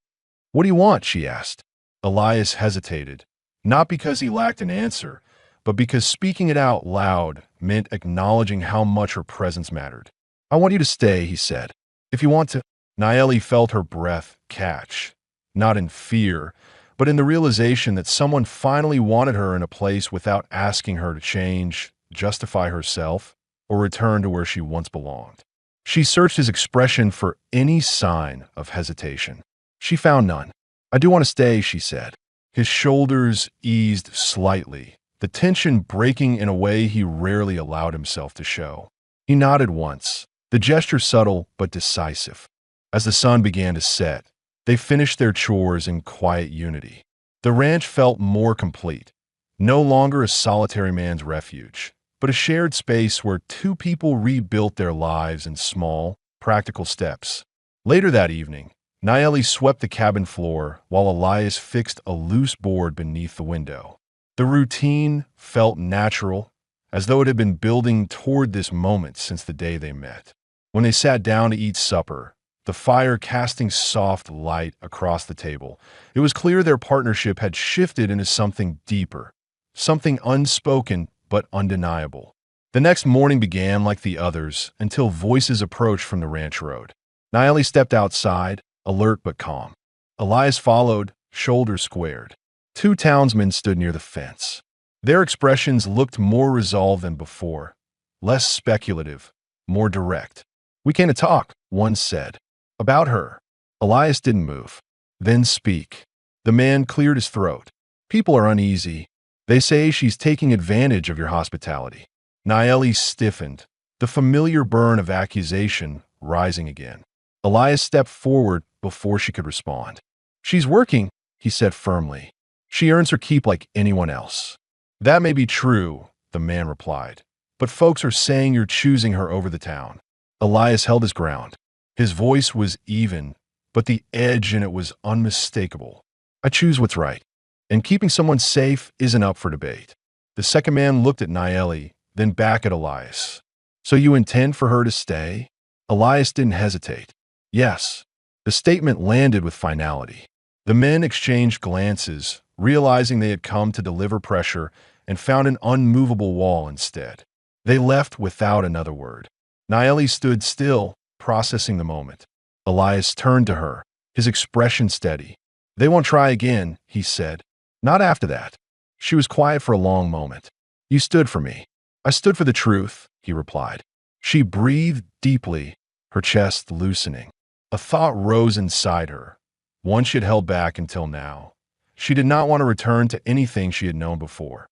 "What do you want?" she asked. Elias hesitated, not because he lacked an answer, but because speaking it out loud meant acknowledging how much her presence mattered. "I want you to stay," he said. "If you want to—" Nayeli felt her breath catch, not in fear, but in the realization that someone finally wanted her in a place without asking her to change, justify herself, or return to where she once belonged. She searched his expression for any sign of hesitation. She found none. "I do want to stay," she said. His shoulders eased slightly, the tension breaking in a way he rarely allowed himself to show. He nodded once, the gesture subtle but decisive. As the sun began to set, they finished their chores in quiet unity. The ranch felt more complete, no longer a solitary man's refuge, but a shared space where two people rebuilt their lives in small, practical steps. Later that evening, Nayeli swept the cabin floor while Elias fixed a loose board beneath the window. The routine felt natural, as though it had been building toward this moment since the day they met. When they sat down to eat supper, the fire casting soft light across the table, it was clear their partnership had shifted into something deeper, something unspoken but undeniable. The next morning began like the others until voices approached from the ranch road. Nayeli stepped outside, alert but calm. Elias followed, shoulders squared. Two townsmen stood near the fence. Their expressions looked more resolved than before, less speculative, more direct. "We came to talk," one said. "About her." Elias didn't move. "Then speak." The man cleared his throat. "People are uneasy. They say she's taking advantage of your hospitality." Nayeli stiffened, the familiar burn of accusation rising again. Elias stepped forward before she could respond. "She's working," he said firmly. "She earns her keep like anyone else." "That may be true," the man replied, "but folks are saying you're choosing her over the town." Elias held his ground. His voice was even, but the edge in it was unmistakable. "I choose what's right, and keeping someone safe isn't up for debate." The second man looked at Nayeli, then back at Elias. "So you intend for her to stay?" Elias didn't hesitate. "Yes." The statement landed with finality. The men exchanged glances, realizing they had come to deliver pressure and found an unmovable wall instead. They left without another word. Nayeli stood still, processing the moment. Elias turned to her, his expression steady. "They won't try again," he said. "Not after that." She was quiet for a long moment. "You stood for me." "I stood for the truth," he replied. She breathed deeply, her chest loosening. A thought rose inside her, one she had held back until now. She did not want to return to anything she had known before.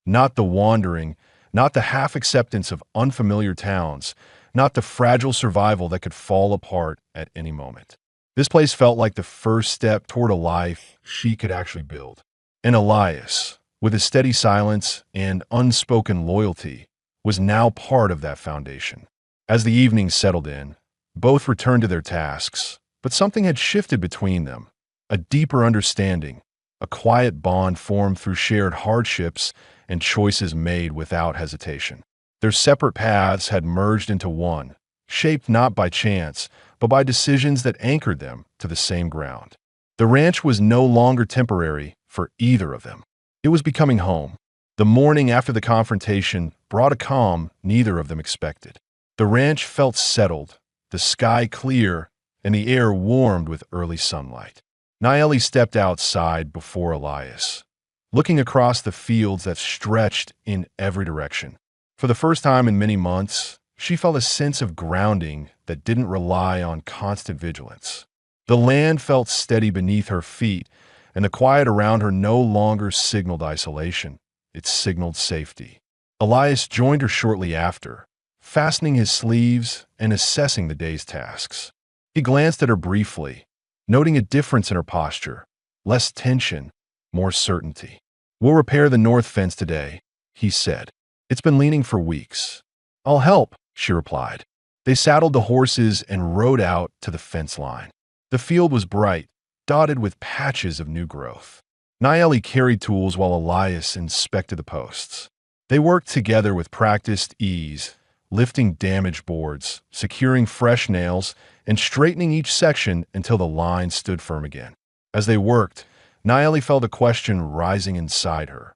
Not the wandering, not the half-acceptance of unfamiliar towns, not the fragile survival that could fall apart at any moment. This place felt like the first step toward a life she could actually build. And Elias, with his steady silence and unspoken loyalty, was now part of that foundation. As the evening settled in, both returned to their tasks, but something had shifted between them. A deeper understanding, a quiet bond formed through shared hardships and choices made without hesitation. Their separate paths had merged into one, shaped not by chance, but by decisions that anchored them to the same ground. The ranch was no longer temporary for either of them. It was becoming home. The morning after the confrontation brought a calm neither of them expected. The ranch felt settled, the sky clear, and the air warmed with early sunlight. Nayeli stepped outside before Elias, looking across the fields that stretched in every direction. For the first time in many months, she felt a sense of grounding that didn't rely on constant vigilance. The land felt steady beneath her feet, and the quiet around her no longer signaled isolation. It signaled safety. Elias joined her shortly after, fastening his sleeves and assessing the day's tasks. He glanced at her briefly, noting a difference in her posture, less tension, more certainty. "We'll repair the north fence today," he said. "It's been leaning for weeks." "I'll help," she replied. They saddled the horses and rode out to the fence line. The field was bright, dotted with patches of new growth. Nayeli carried tools while Elias inspected the posts. They worked together with practiced ease, lifting damaged boards, securing fresh nails, and straightening each section until the line stood firm again. As they worked, Nayeli felt a question rising inside her,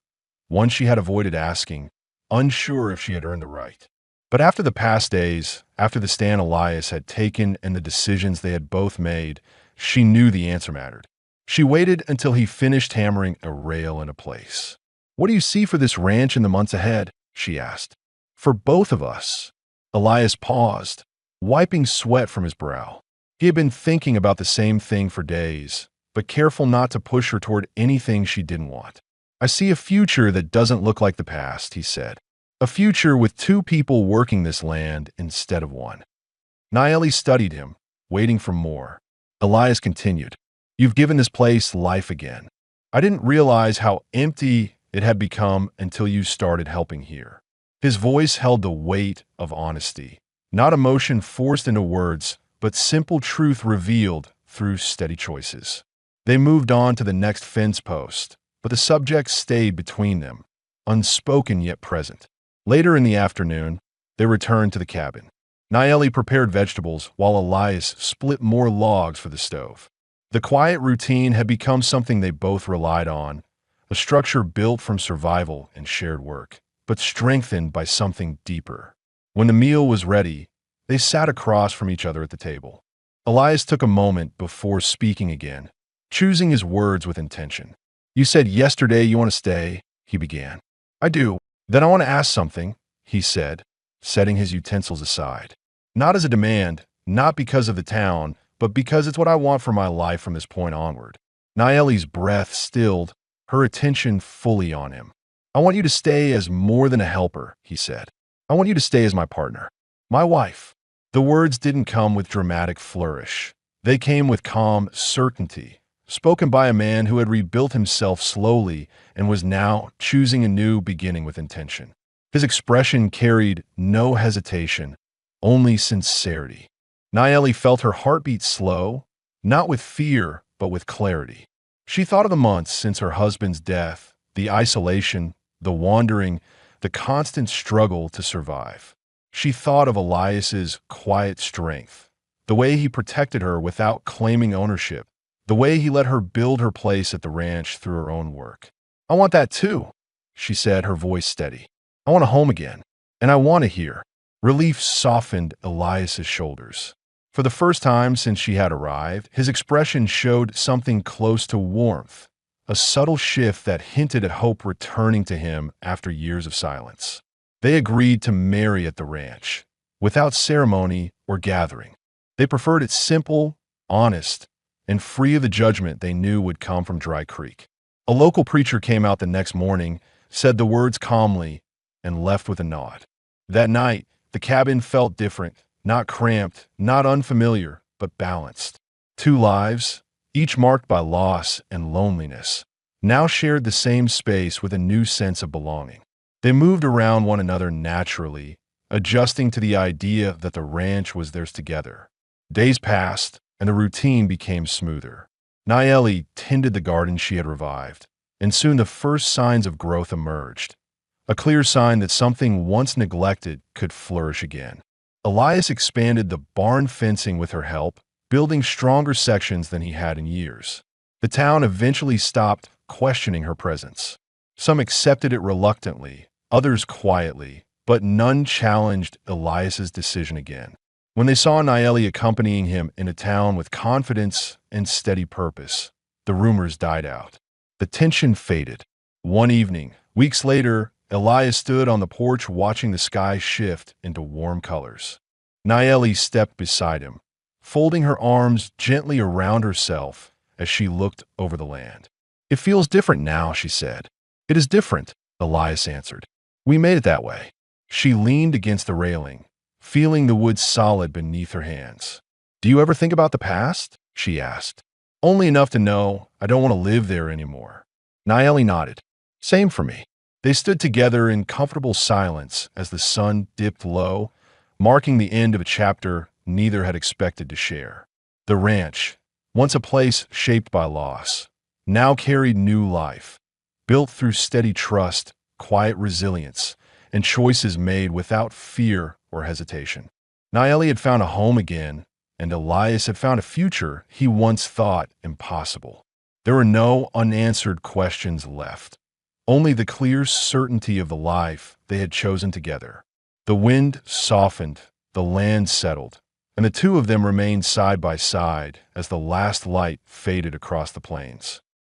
one she had avoided asking, unsure if she had earned the right. But after the past days, after the stand Elias had taken and the decisions they had both made, she knew the answer mattered. She waited until he finished hammering a rail into place. "What do you see for this ranch in the months ahead?" she asked. "For both of us." Elias paused, wiping sweat from his brow. He had been thinking about the same thing for days, but careful not to push her toward anything she didn't want. "I see a future that doesn't look like the past," he said. "A future with two people working this land instead of one." Nayeli studied him, waiting for more. Elias continued, "You've given this place life again. I didn't realize how empty it had become until you started helping here." His voice held the weight of honesty, not emotion forced into words, but simple truth revealed through steady choices. They moved on to the next fence post, but the subject stayed between them, unspoken yet present. Later in the afternoon, they returned to the cabin. Nayeli prepared vegetables while Elias split more logs for the stove. The quiet routine had become something they both relied on, a structure built from survival and shared work, but strengthened by something deeper. When the meal was ready, they sat across from each other at the table. Elias took a moment before speaking again, choosing his words with intention. "You said yesterday you want to stay," he began. "I do. Then I want to ask something," he said, setting his utensils aside. "Not as a demand, not because of the town, but because it's what I want for my life from this point onward." Nayeli's breath stilled, her attention fully on him. "I want you to stay as more than a helper," he said. "I want you to stay as my partner, my wife." The words didn't come with dramatic flourish. They came with calm certainty, spoken by a man who had rebuilt himself slowly and was now choosing a new beginning with intention. His expression carried no hesitation, only sincerity. Nayeli felt her heartbeat slow, not with fear, but with clarity. She thought of the months since her husband's death, the isolation, the wandering, the constant struggle to survive. She thought of Elias's quiet strength, the way he protected her without claiming ownership, the way he let her build her place at the ranch through her own work. "I want that too," she said, her voice steady. "I want a home again, and I want to hear." Relief softened Elias's shoulders. For the first time since she had arrived, his expression showed something close to warmth, a subtle shift that hinted at hope returning to him after years of silence. They agreed to marry at the ranch, without ceremony or gathering. They preferred it simple, honest, and free of the judgment they knew would come from Dry Creek. A local preacher came out the next morning, said the words calmly, and left with a nod. That night, the cabin felt different, not cramped, not unfamiliar, but balanced. Two lives, each marked by loss and loneliness, now shared the same space with a new sense of belonging. They moved around one another naturally, adjusting to the idea that the ranch was theirs together. Days passed, and the routine became smoother. Nayeli tended the garden she had revived, and soon the first signs of growth emerged, a clear sign that something once neglected could flourish again. Elias expanded the barn fencing with her help, building stronger sections than he had in years. The town eventually stopped questioning her presence. Some accepted it reluctantly, others quietly, but none challenged Elias's decision again. When they saw Nayeli accompanying him in a town with confidence and steady purpose, the rumors died out. The tension faded. One evening, weeks later, Elias stood on the porch watching the sky shift into warm colors. Nayeli stepped beside him, folding her arms gently around herself as she looked over the land. "It feels different now," she said. "It is different," Elias answered. "We made it that way." She leaned against the railing, feeling the wood solid beneath her hands. "Do you ever think about the past?" she asked. "Only enough to know I don't want to live there anymore." Naeli nodded. "Same for me." They stood together in comfortable silence as the sun dipped low, marking the end of a chapter neither had expected to share. The ranch, once a place shaped by loss, now carried new life, built through steady trust, quiet resilience, and choices made without fear or hesitation. Naeli had found a home again, and Elias had found a future he once thought impossible. There were no unanswered questions left, only the clear certainty of the life they had chosen together. The wind softened, the land settled, and the two of them remained side by side as the last light faded across the plains.